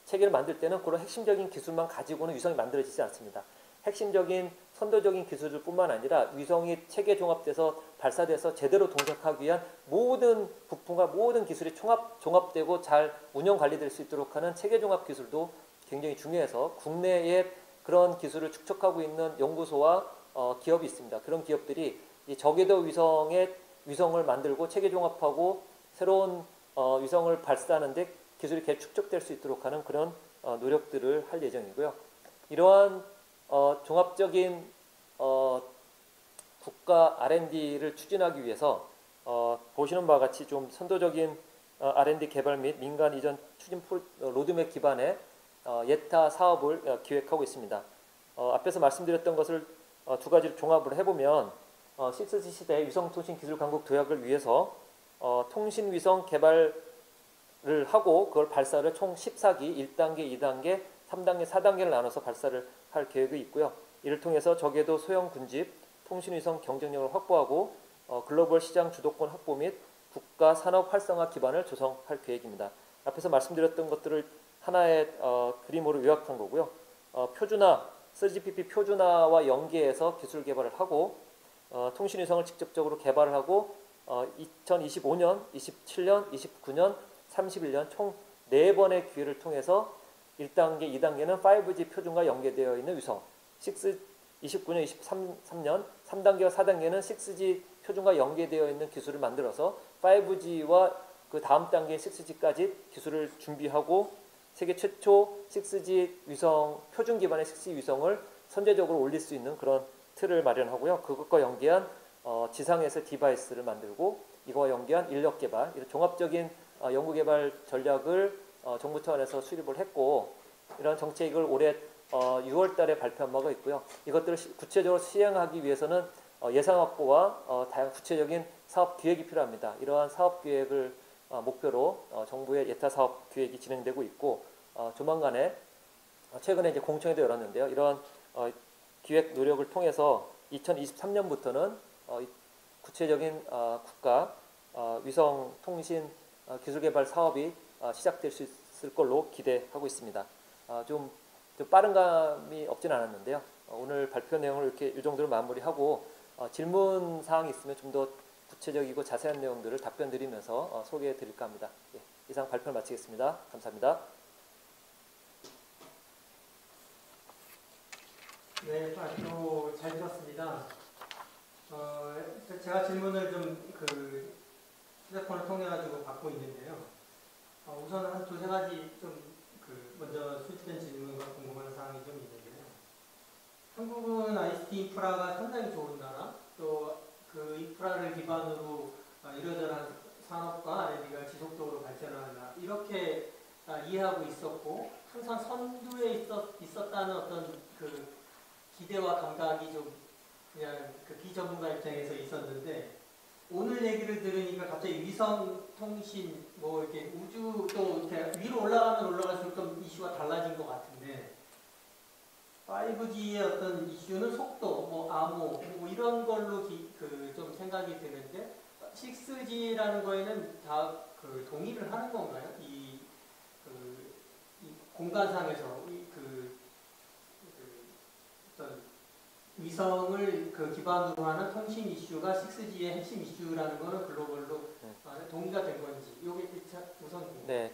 체계를 만들 때는 그런 핵심적인 기술만 가지고는 위성이 만들어지지 않습니다. 핵심적인 선도적인 기술뿐만 아니라 위성이 체계 종합돼서 발사돼서 제대로 동작하기 위한 모든 부품과 모든 기술이 종합되고 잘 운영 관리될 수 있도록 하는 체계 종합 기술도 굉장히 중요해서 국내에 그런 기술을 축적하고 있는 연구소와 기업이 있습니다. 그런 기업들이 이 저궤도 위성을 만들고 체계 종합하고 새로운 위성을 발사하는데 기술이 계속 축적될 수 있도록 하는 그런 노력들을 할 예정이고요. 이러한 종합적인 국가 R&D를 추진하기 위해서 보시는 바와 같이 좀 선도적인 R&D 개발 및 민간 이전 추진 로드맵 기반의 예타 사업을 기획하고 있습니다. 앞에서 말씀드렸던 것을 두 가지로 종합을 해보면 6G 시대 위성통신기술 강국 도약을 위해서 통신위성 개발을 하고 그걸 발사를 총 14기 1단계, 2단계, 3단계, 4단계를 나눠서 발사를 할 계획이 있고요. 이를 통해서 저궤도 소형 군집, 통신위성 경쟁력을 확보하고 글로벌 시장 주도권 확보 및 국가 산업 활성화 기반을 조성할 계획입니다. 앞에서 말씀드렸던 것들을 하나의 그림으로 요약한 거고요. 표준화, 3GPP 표준화와 연계해서 기술 개발을 하고 통신위성을 직접적으로 개발을 하고 2025년, 27년, 29년, 31년 총 4번의 기회를 통해서 1단계, 2단계는 5G 표준과 연계되어 있는 위성, 29년, 23년, 3단계와 4단계는 6G 표준과 연계되어 있는 기술을 만들어서 5G와 그 다음 단계 6G까지 기술을 준비하고 세계 최초 6G 위성, 표준 기반의 6G 위성을 선제적으로 올릴 수 있는 그런 틀을 마련하고요. 그것과 연계한 지상에서 디바이스를 만들고 이거와 연계한 인력 개발, 이런 종합적인 연구 개발 전략을 정부 차원에서 수립을 했고 이런 정책을 올해 6월 달에 발표한 바가 있고요. 이것들을 구체적으로 시행하기 위해서는 예산 확보와 다양한 구체적인 사업 기획이 필요합니다. 이러한 사업 기획을 목표로 정부의 예타 사업 기획이 진행되고 있고 조만간에 최근에 이제 공청회도 열었는데요. 이러한 기획 노력을 통해서 2023년부터는 구체적인 국가 위성 통신 기술 개발 사업이 시작될 수 있을 걸로 기대하고 있습니다. 좀 빠른 감이 없진 않았는데요. 오늘 발표 내용을 이렇게 이 정도로 마무리하고 질문 사항이 있으면 좀 더 구체적이고 자세한 내용들을 답변 드리면서 소개해 드릴까 합니다. 예, 이상 발표를 마치겠습니다. 감사합니다.
네, 발표 잘 들었습니다. 제가 질문을 좀 휴대폰을 통해 가지고 받고 있는데요. 우선 한 두세 가지 좀 먼저 수집된 질문과 궁금한 사항이 좀 있는데요. 한국은 ICT 인프라가 상당히 좋은 나라, 또 그 인프라를 기반으로 이러저러한 산업과 R&D가 지속적으로 발전하는 나라, 이렇게 이해하고 있었고 항상 선두에 있었다는 어떤 그 기대와 감각이 좀 그냥 그 비전문가 입장에서 있었는데 오늘 얘기를 들으니까 갑자기 위성 통신 뭐 이렇게 우주 또 이렇게 위로 올라가면 올라갈수록 좀 이슈가 달라진 것 같은데 5G의 어떤 이슈는 속도, 뭐 암호, 뭐 이런 걸로 좀 생각이 드는데 6G라는 거에는 다 동의를 하는 건가요? 이 공간상에서 어떤 위성을 기반으로 하는 통신 이슈가 6G의 핵심 이슈라는 거는 글로벌로 동의가 된 건지 이게 우선
네,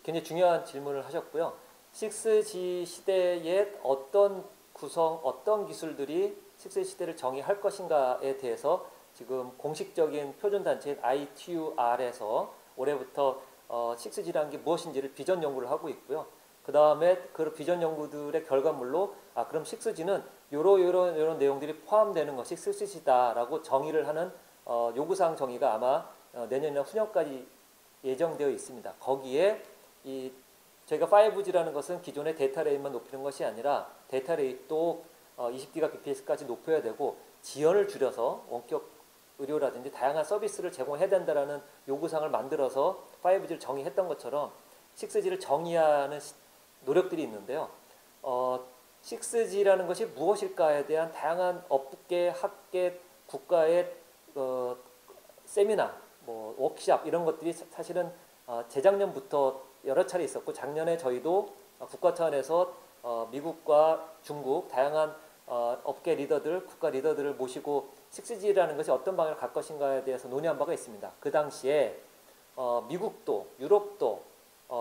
굉장히 중요한 질문을 하셨고요. 6G 시대에 어떤 구성, 어떤 기술들이 6G 시대를 정의할 것인가에 대해서 지금 공식적인 표준단체인 ITUR에서 올해부터 6G라는 게 무엇인지를 비전 연구를 하고 있고요. 그 다음에 그 비전 연구들의 결과물로 그럼 6G는 요런 내용들이 포함되는 것이 6G다라고 정의를 하는 요구사항 정의가 아마 내년이나 후년까지 예정되어 있습니다. 거기에 저희가 5G라는 것은 기존의 데이터 레이만 높이는 것이 아니라 데이터 레이도 20GBps까지 높여야 되고 지연을 줄여서 원격 의료라든지 다양한 서비스를 제공해야 된다라는 요구사항을 만들어서 5G를 정의했던 것처럼 6G를 정의하는 노력들이 있는데요. 6G라는 것이 무엇일까에 대한 다양한 업계, 학계, 국가의 세미나, 워크샵 이런 것들이 사실은 재작년부터 여러 차례 있었고 작년에 저희도 국가 차원에서 미국과 중국 다양한 업계 리더들, 국가 리더들을 모시고 6G라는 것이 어떤 방향을 갈 것인가에 대해서 논의한 바가 있습니다. 그 당시에 미국도, 유럽도,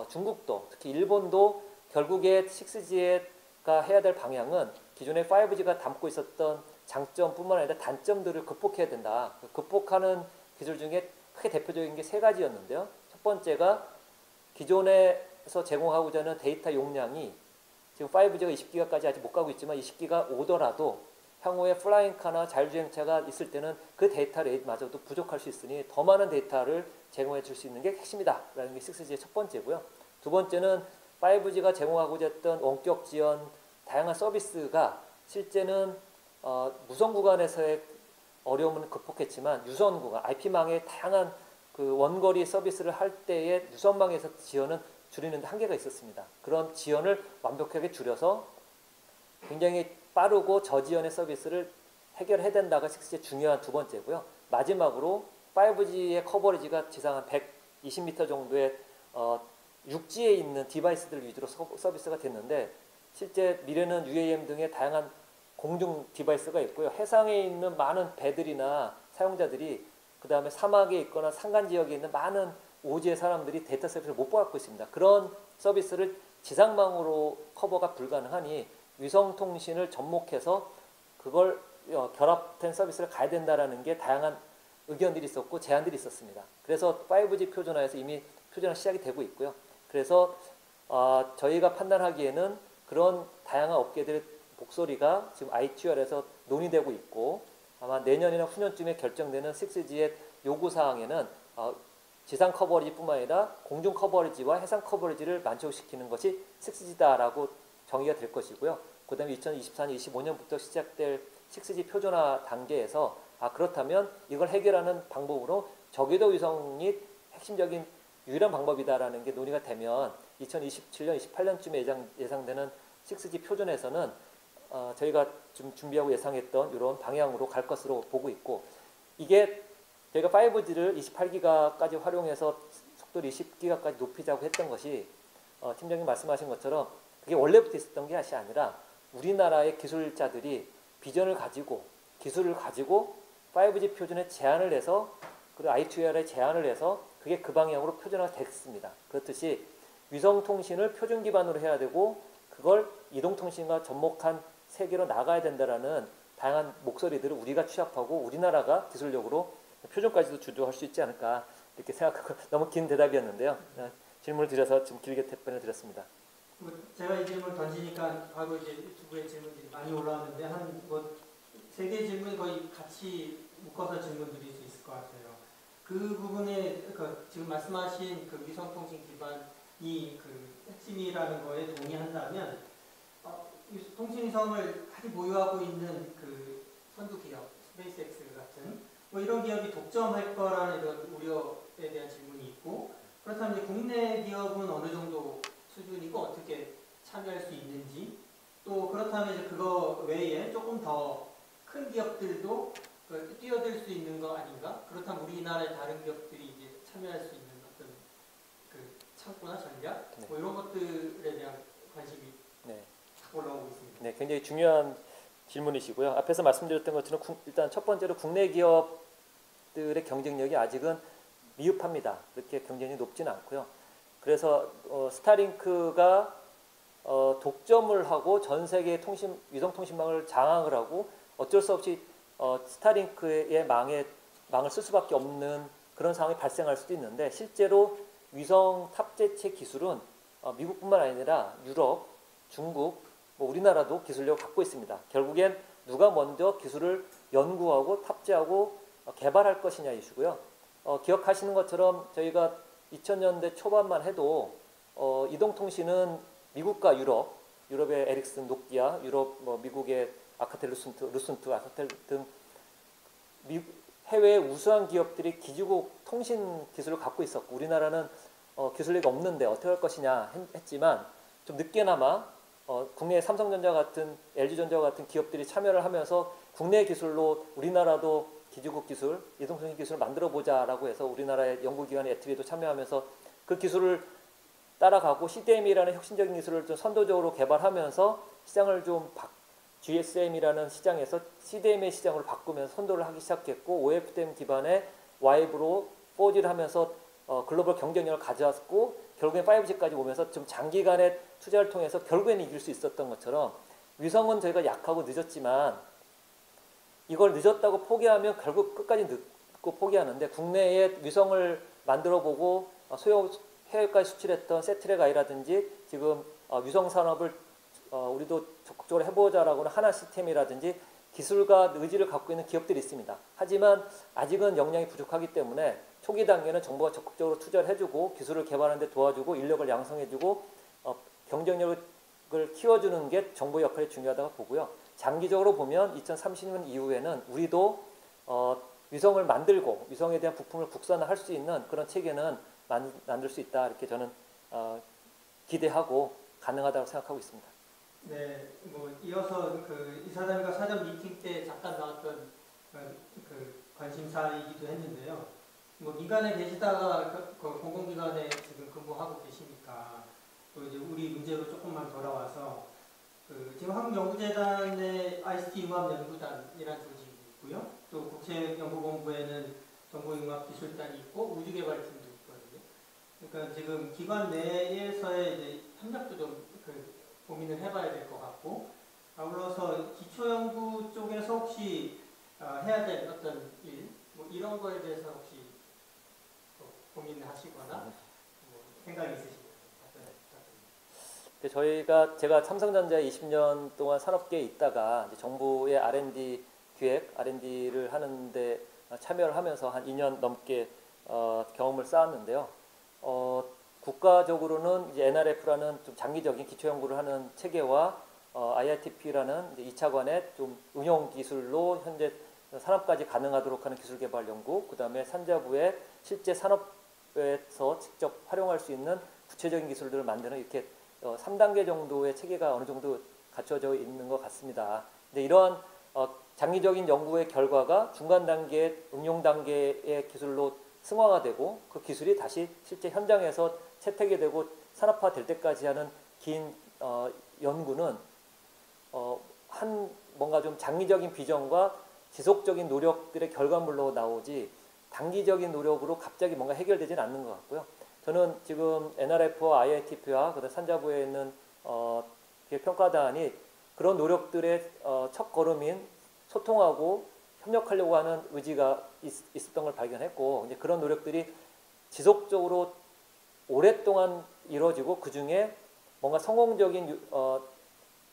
중국도, 특히 일본도 결국에 6G가 해야 될 방향은 기존의 5G가 담고 있었던 장점뿐만 아니라 단점들을 극복해야 된다. 극복하는 기술 중에 크게 대표적인 게 세 가지였는데요. 첫 번째가 기존에서 제공하고자 하는 데이터 용량이 지금 5G가 20기가까지 아직 못 가고 있지만 20기가 오더라도 향후에 플라잉카나 자율주행차가 있을 때는 그 데이터 레이트마저도 부족할 수 있으니 더 많은 데이터를 제공해 줄 수 있는 게 핵심이다 라는 게 6G의 첫 번째고요. 두 번째는 5G가 제공하고자 했던 원격 지연 다양한 서비스가 실제는 무선 구간에서의 어려움은 극복했지만 유선 구간, IP망의 다양한 그 원거리 서비스를 할 때의 유선망에서 지연은 줄이는 데 한계가 있었습니다. 그런 지연을 완벽하게 줄여서 굉장히 빠르고 저지연의 서비스를 해결해야 된다가 6G의 중요한 두 번째고요. 마지막으로 5G의 커버리지가 지상 한 120m 정도의 육지에 있는 디바이스들 위주로 서비스가 됐는데 실제 미래는 UAM 등의 다양한 공중 디바이스가 있고요. 해상에 있는 많은 배들이나 사용자들이 그 다음에 사막에 있거나 산간 지역에 있는 많은 오지의 사람들이 데이터 서비스를 못 받고 있습니다. 그런 서비스를 지상망으로 커버가 불가능하니 위성통신을 접목해서 그걸 결합된 서비스를 가야 된다라는 게 다양한 의견들이 있었고 제안들이 있었습니다. 그래서 5G 표준화에서 이미 표준화 시작이 되고 있고요. 그래서 저희가 판단하기에는 그런 다양한 업계들의 목소리가 지금 ITUR에서 논의되고 있고 아마 내년이나 후년쯤에 결정되는 6G의 요구사항에는 지상 커버리지뿐만 아니라 공중 커버리지와 해상 커버리지를 만족시키는 것이 6G다라고 정의가 될 것이고요. 그 다음에 2024년, 25년부터 시작될 6G 표준화 단계에서 그렇다면 이걸 해결하는 방법으로 저궤도 위성이 핵심적인 유일한 방법이다라는 게 논의가 되면 2027년, 28년쯤에 예상되는 6G 표준에서는 저희가 좀 준비하고 예상했던 이런 방향으로 갈 것으로 보고 있고 이게 저희가 5G를 28기가까지 활용해서 속도를 20기가까지 높이자고 했던 것이 팀장님 말씀하신 것처럼 그게 원래부터 있었던 게 아니라 우리나라의 기술자들이 비전을 가지고 기술을 가지고 5G 표준에 제안을 해서 그리고 ITUR에 제안을 해서 그게 그 방향으로 표준화가 됐습니다. 그렇듯이 위성통신을 표준 기반으로 해야 되고 그걸 이동통신과 접목한 세계로 나가야 된다라는 다양한 목소리들을 우리가 취합하고 우리나라가 기술력으로 표준까지도 주도할 수 있지 않을까 이렇게 생각하고 너무 긴 대답이었는데요. 질문을 드려서 좀 길게 답변을 드렸습니다.
제가 이 질문을 던지니까 바로 이제 유튜브에 질문들이 많이 올라왔는데 한 세 개의 질문이 거의 같이 묶어서 질문 드릴 수 있을 것 같아요. 그 부분에 지금 말씀하신 그 위성통신 기반이 그 핵심이라는 거에 동의한다면 통신위성을 같이 보유하고 있는 그 선두 기업 스페이스X 같은 이런 기업이 독점할 거라는 이런 우려에 대한 질문이 있고 그렇다면 이제 국내 기업은 어느 정도 수준이고 어떻게 참여할 수 있는지 또 그렇다면 이제 그거 외에 조금 더 큰 기업들도 뛰어들 수 있는 거 아닌가? 그렇다면 우리나라의 다른 기업들이 이제 참여할 수 있는 어떤 그 창구나 전략 이런 것들에 대한 관심이 올라오고 있습니다.
네, 굉장히 중요한 질문이시고요. 앞에서 말씀드렸던 것처럼 일단 첫 번째로 국내 기업들의 경쟁력이 아직은 미흡합니다. 그렇게 경쟁력이 높지는 않고요. 그래서 스타링크가 독점을 하고 전 세계 위성 통신망을 장악을 하고 어쩔 수 없이 스타링크의 망을 쓸 수밖에 없는 그런 상황이 발생할 수도 있는데, 실제로 위성 탑재체 기술은 미국뿐만 아니라 유럽, 중국, 뭐 우리나라도 기술력을 갖고 있습니다. 결국엔 누가 먼저 기술을 연구하고 탑재하고 개발할 것이냐 이슈고요. 기억하시는 것처럼 저희가 2000년대 초반만 해도 이동통신은 미국과 유럽의 에릭슨, 노키아, 미국의 아카텔, 루슨트, 아카텔 등 해외 우수한 기업들이 기지국 통신 기술을 갖고 있었고, 우리나라는 기술력이 없는데 어떻게 할 것이냐 했지만, 좀 늦게나마 국내 삼성전자 같은, LG전자 같은 기업들이 참여를 하면서 국내 기술로 우리나라도 기지국 기술, 이동통신 기술을 만들어 보자라고 해서 우리나라의 연구기관의 애트리도 참여하면서 그 기술을 따라가고 CDM이라는 혁신적인 기술을 좀 선도적으로 개발하면서 시장을 GSM이라는 시장에서 CDM의 시장으로 바꾸면서 선도를 하기 시작했고, OFDM 기반의 와이브로 4G를 하면서 글로벌 경쟁력을 가져왔고, 결국엔 5G까지 오면서 좀 장기간의 투자를 통해서 결국에는 이길 수 있었던 것처럼, 위성은 저희가 약하고 늦었지만 이걸 늦었다고 포기하면 결국 끝까지 늦고 포기하는데, 국내에 위성을 만들어보고 해외까지 수출했던 세트렉아이라든지 지금 위성 산업을 우리도 적극적으로 해보자라고는 하나 시스템이라든지 기술과 의지를 갖고 있는 기업들이 있습니다. 하지만 아직은 역량이 부족하기 때문에 초기 단계는 정부가 적극적으로 투자를 해주고 기술을 개발하는 데 도와주고 인력을 양성해주고 경쟁력을 키워주는 게 정부의 역할이 중요하다고 보고요. 장기적으로 보면 2030년 이후에는 우리도 위성을 만들고 위성에 대한 부품을 국산화할 수 있는 그런 체계는 만들 수 있다, 이렇게 저는 기대하고 가능하다고 생각하고 있습니다.
네, 뭐 이어서 그 이사장님과 사전 미팅 때 잠깐 나왔던 그 관심사이기도 했는데요. 뭐 민간에 계시다가 공공기관에 지금 근무하고 계시니까 또 이제 우리 문제로 조금만 돌아와서 지금 한국연구재단의 ICT융합연구단이라는 조직이 있고요. 또 국제연구본부에는 정보융합기술단이 있고 우주개발팀도 있거든요. 그러니까 지금 기관 내에서의 이제 협력도 좀 고민을 해봐야 될 것 같고, 아울러서 기초연구 쪽에서 혹시 해야 될 어떤 일, 뭐 이런 거에 대해서 혹시 고민을 하시거나 뭐 생각이 있으시면
제가 삼성전자에 20년 동안 산업계에 있다가 이제 정부의 R&D 기획, R&D를 하는데 참여를 하면서 한 2년 넘게 경험을 쌓았는데요. 국가적으로는 이제 NRF라는 좀 장기적인 기초 연구를 하는 체계와 IITP라는 이제 2차관의 좀 응용 기술로 현재 산업까지 가능하도록 하는 기술 개발 연구, 그다음에 산자부의 실제 산업에서 직접 활용할 수 있는 구체적인 기술들을 만드는, 이렇게 3단계 정도의 체계가 어느 정도 갖춰져 있는 것 같습니다. 근데 이러한 장기적인 연구의 결과가 중간 단계, 응용 단계의 기술로 승화가 되고 그 기술이 다시 실제 현장에서 채택이 되고 산업화될 때까지 하는 긴 연구는 뭔가 좀 장기적인 비전과 지속적인 노력들의 결과물로 나오지 단기적인 노력으로 갑자기 뭔가 해결되지는 않는 것 같고요. 저는 지금 NRF와 IITP와 그다음 산자부에 있는 평가단이 그런 노력들의 첫 걸음인 소통하고 협력하려고 하는 의지가 있었던 걸 발견했고, 이제 그런 노력들이 지속적으로 오랫동안 이루어지고 그 중에 뭔가 성공적인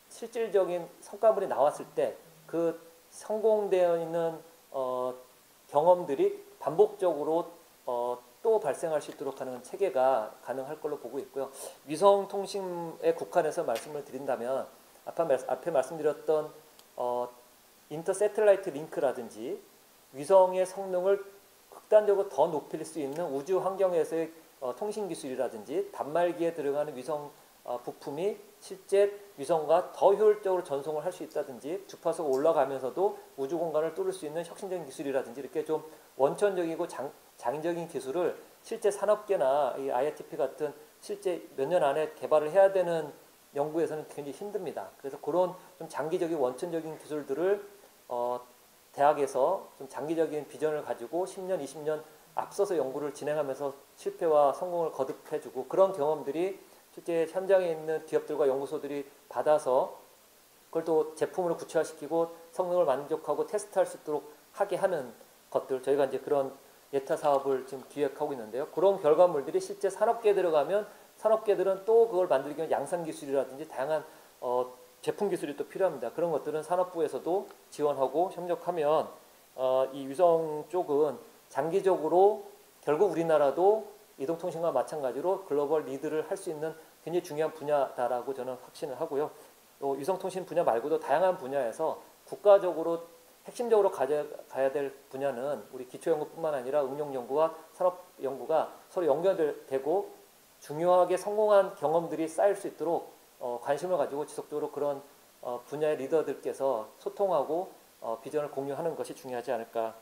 실질적인 성과물이 나왔을 때 그 성공되어 있는 경험들이 반복적으로 또 발생할 수 있도록 하는 체계가 가능할 걸로 보고 있고요. 위성통신에 국한해서 말씀을 드린다면 앞에 말씀드렸던 인터세틀라이트 링크라든지 위성의 성능을 극단적으로 더 높일 수 있는 우주 환경에서의 통신 기술이라든지 단말기에 들어가는 위성 부품이 실제 위성과 더 효율적으로 전송을 할 수 있다든지 주파수가 올라가면서도 우주 공간을 뚫을 수 있는 혁신적인 기술이라든지 이렇게 좀 원천적이고 장기적인 기술을 실제 산업계나 이 IITP 같은 실제 몇 년 안에 개발을 해야 되는 연구에서는 굉장히 힘듭니다. 그래서 그런 좀 장기적인 원천적인 기술들을 대학에서 좀 장기적인 비전을 가지고 10년, 20년 앞서서 연구를 진행하면서 실패와 성공을 거듭해주고 그런 경험들이 실제 현장에 있는 기업들과 연구소들이 받아서 그걸 또 제품으로 구체화시키고 성능을 만족하고 테스트할 수 있도록 하게 하는 것들 저희가 이제 그런 예타 사업을 지금 기획하고 있는데요. 그런 결과물들이 실제 산업계에 들어가면 산업계들은 또 그걸 만들기 위한 양산 기술이라든지 다양한 제품 기술이 또 필요합니다. 그런 것들은 산업부에서도 지원하고 협력하면 이 위성 쪽은 장기적으로 결국 우리나라도 이동통신과 마찬가지로 글로벌 리드를 할 수 있는 굉장히 중요한 분야다라고 저는 확신을 하고요. 또 위성통신 분야 말고도 다양한 분야에서 국가적으로 핵심적으로 가야 될 분야는 우리 기초연구뿐만 아니라 응용연구와 산업연구가 서로 연결되고 중요하게 성공한 경험들이 쌓일 수 있도록 관심을 가지고 지속적으로 그런 분야의 리더들께서 소통하고 비전을 공유하는 것이 중요하지 않을까.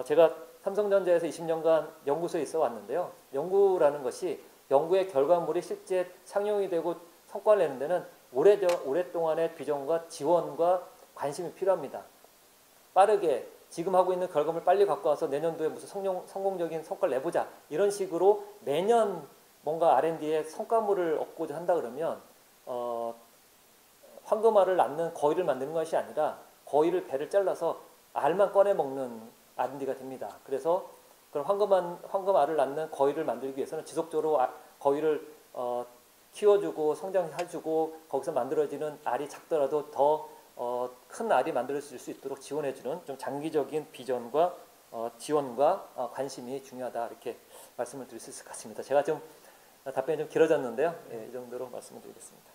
제가 삼성전자에서 20년간 연구소에 있어 왔는데요. 연구라는 것이 연구의 결과물이 실제 상용이 되고 성과를 내는 데는 오랫동안의 비전과 지원과 관심이 필요합니다. 빠르게 지금 하고 있는 결과물 빨리 갖고 와서 내년도에 무슨 성공적인 성과를 내보자 이런 식으로 매년 뭔가 R&D에 성과물을 얻고자 한다 그러면 황금알을 낳는 거위를 만드는 것이 아니라 거위를 배를 잘라서 알만 꺼내 먹는 R&D가 됩니다. 그래서 그런 황금알을 낳는 거위를 만들기 위해서는 지속적으로 거위를 키워주고 성장해주고 거기서 만들어지는 알이 작더라도 더 큰 알이 만들어질 수 있도록 지원해주는 좀 장기적인 비전과 지원과 관심이 중요하다 이렇게 말씀을 드릴 수 있을 것 같습니다. 제가 좀 답변이 좀 길어졌는데요. 이 정도로 말씀을 드리겠습니다.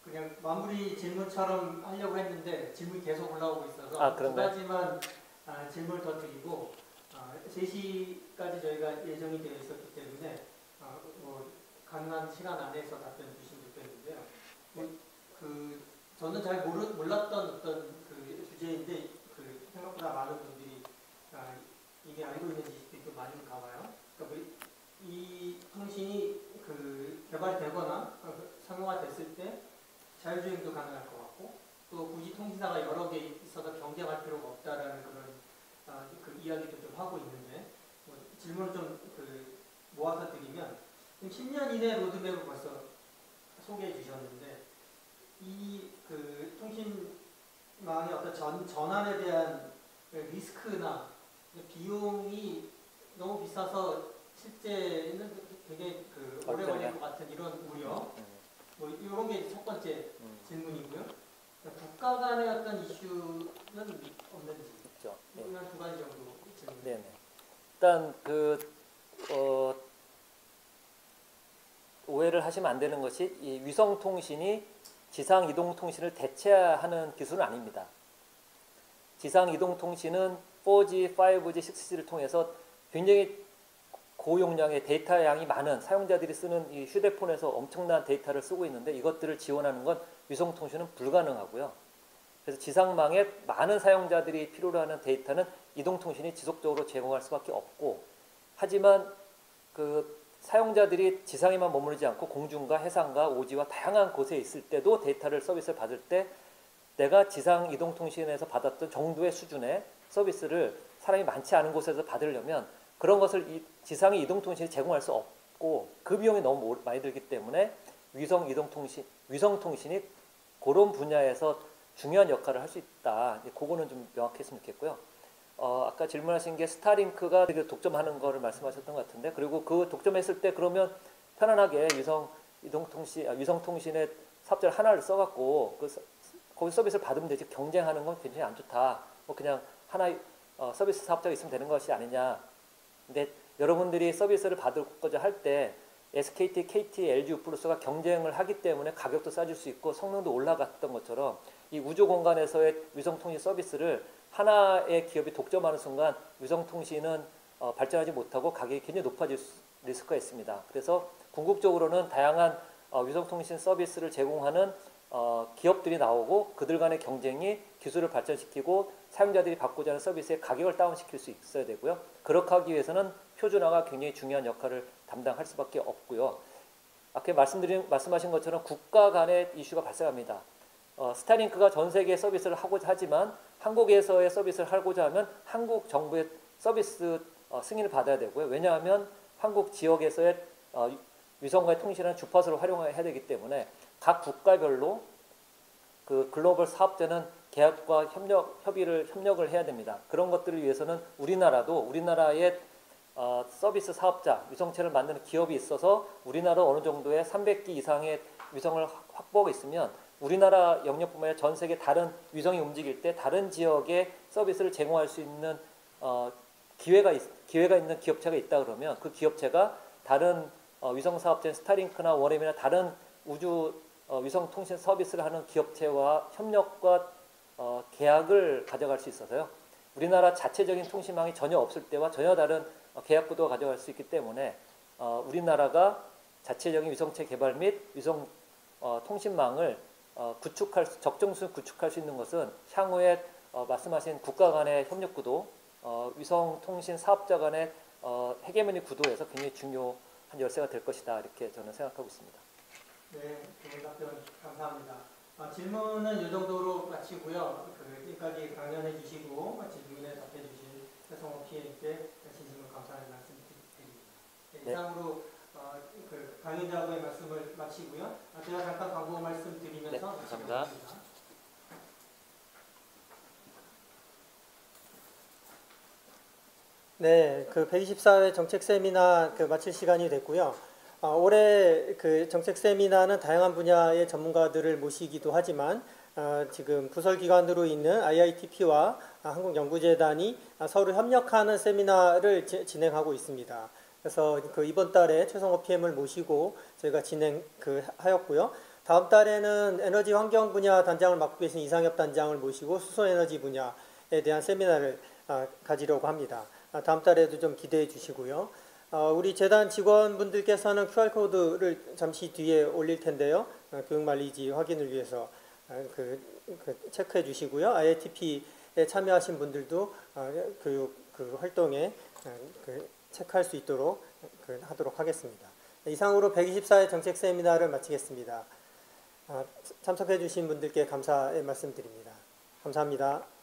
그냥 마무리 질문처럼 하려고 했는데 질문이 계속 올라오고 있어서 두
그런가요?
가지만 질문을 더 드리고 3시까지 저희가 예정이 되어 있었기 때문에 뭐 가능한 시간 안에서 답변 주시면 좋겠는데요. 저는 잘 몰랐던 어떤 그 주제인데 생각보다 많은 분들이 이미 알고 있는 지식들이 좀 많은가 봐요. 그러니까 이 통신이 개발되거나 상용화됐을 때 자율주행도 가능할 것 같고 또 굳이 통신사가 여러 개 있어서 경쟁할 필요가 없다라는 그런 그 이야기도 좀 하고 있는데 질문을 좀 모아서 드리면 10년 이내 로드맵을 벌써 소개해 주셨는데 이 통신망의 어떤 전환에 대한 리스크나 비용이 너무 비싸서 실제는 되게 오래 걸릴 것 같은 이런 우려 뭐 이런 게 첫 번째 질문이고요. 국가 간의 어떤 이슈는 없는지
있죠.
한 두 가지 정도 질문.
네네. 일단 오해를 하시면 안 되는 것이 이 위성 통신이 지상 이동 통신을 대체하는 기술은 아닙니다. 지상 이동 통신은 4G, 5G, 6G를 통해서 굉장히 고용량의 데이터 양이 많은 사용자들이 쓰는 이 휴대폰에서 엄청난 데이터를 쓰고 있는데 이것들을 지원하는 건 위성 통신은 불가능하고요. 그래서 지상망에 많은 사용자들이 필요로 하는 데이터는 이동 통신이 지속적으로 제공할 수밖에 없고 하지만 사용자들이 지상에만 머무르지 않고 공중과 해상과 오지와 다양한 곳에 있을 때도 데이터를 서비스를 받을 때 내가 지상 이동통신에서 받았던 정도의 수준의 서비스를 사람이 많지 않은 곳에서 받으려면 그런 것을 이 지상의 이동통신이 제공할 수 없고 그 비용이 너무 많이 들기 때문에 위성통신이 그런 분야에서 중요한 역할을 할 수 있다. 그거는 좀 명확했으면 좋겠고요. 아까 질문하신 게 스타링크가 독점하는 거를 말씀하셨던 것 같은데 그리고 그 독점했을 때 그러면 편안하게 위성통신의 사업자를 하나를 써갖고 거기 서비스를 받으면 되지 경쟁하는 건 굉장히 안 좋다. 뭐 그냥 하나의 서비스 사업자가 있으면 되는 것이 아니냐. 근데 여러분들이 서비스를 받고자 할 때 SKT, KT, LG U+가 경쟁을 하기 때문에 가격도 싸질 수 있고 성능도 올라갔던 것처럼 이 우주 공간에서의 위성통신 서비스를 하나의 기업이 독점하는 순간 위성통신은 발전하지 못하고 가격이 굉장히 높아질 리스크가 있습니다. 그래서 궁극적으로는 다양한 위성통신 서비스를 제공하는 기업들이 나오고 그들 간의 경쟁이 기술을 발전시키고 사용자들이 받고자 하는 서비스의 가격을 다운시킬 수 있어야 되고요. 그렇게 하기 위해서는 표준화가 굉장히 중요한 역할을 담당할 수밖에 없고요. 아까 말씀하신 것처럼 국가 간의 이슈가 발생합니다. 스타링크가 전 세계에 서비스를 하고자 하지만 한국에서의 서비스를 하고자 하면 한국 정부의 서비스 승인을 받아야 되고요. 왜냐하면 한국 지역에서의 위성과의 통신은 주파수를 활용해야 되기 때문에 각 국가별로 그 글로벌 사업자는 계약과 협력을 해야 됩니다. 그런 것들을 위해서는 우리나라의 서비스 사업자, 위성체를 만드는 기업이 있어서 우리나라 어느 정도의 300기 이상의 위성을 확보하고 있으면 우리나라 영역뿐만 아니라 전 세계 다른 위성이 움직일 때 다른 지역에 서비스를 제공할 수 있는 기회가 있는 기업체가 있다 그러면 그 기업체가 다른 위성 사업자인 스타링크나 워렘이나 다른 우주 위성 통신 서비스를 하는 기업체와 협력과 계약을 가져갈 수 있어서요. 우리나라 자체적인 통신망이 전혀 없을 때와 전혀 다른 계약 구도가 가져갈 수 있기 때문에 우리나라가 자체적인 위성체 개발 및 위성 통신망을 적정 수준 구축할 수 있는 것은 향후에 말씀하신 국가 간의 협력 구도, 위성 통신 사업자 간의 헤게모니 구도에서 굉장히 중요한 열쇠가 될 것이다 이렇게 저는 생각하고 있습니다.
네, 좋은 답변 감사합니다. 질문은 이 정도로 마치고요. 지금까지 강연해 주시고 질문에 답해 주신 최성호 PM께 진심으로 감사의 말씀 드립니다. 네, 이상으로 강연자분의 말씀을 마치고요. 제가 잠깐 광고 말씀 드리면서
네, 감사합니다.
마치겠습니다. 네, 124회 정책 세미나 마칠 시간이 됐고요. 올해 정책 세미나는 다양한 분야의 전문가들을 모시기도 하지만 지금 부설기관으로 있는 IITP와 한국연구재단이 서로 협력하는 세미나를 진행하고 있습니다. 그래서 이번 달에 최성호 PM을 모시고 저희가 진행하였고요. 다음 달에는 에너지 환경 분야 단장을 맡고 계신 이상엽 단장을 모시고 수소에너지 분야에 대한 세미나를 가지려고 합니다. 다음 달에도 좀 기대해 주시고요. 우리 재단 직원분들께서는 QR코드를 잠시 뒤에 올릴 텐데요. 교육만리지 확인을 위해서 체크해 주시고요. IITP에 참여하신 분들도 교육 활동에 체크할 수 있도록 하도록 하겠습니다. 이상으로 124회 정책 세미나를 마치겠습니다. 참석해 주신 분들께 감사의 말씀 드립니다. 감사합니다.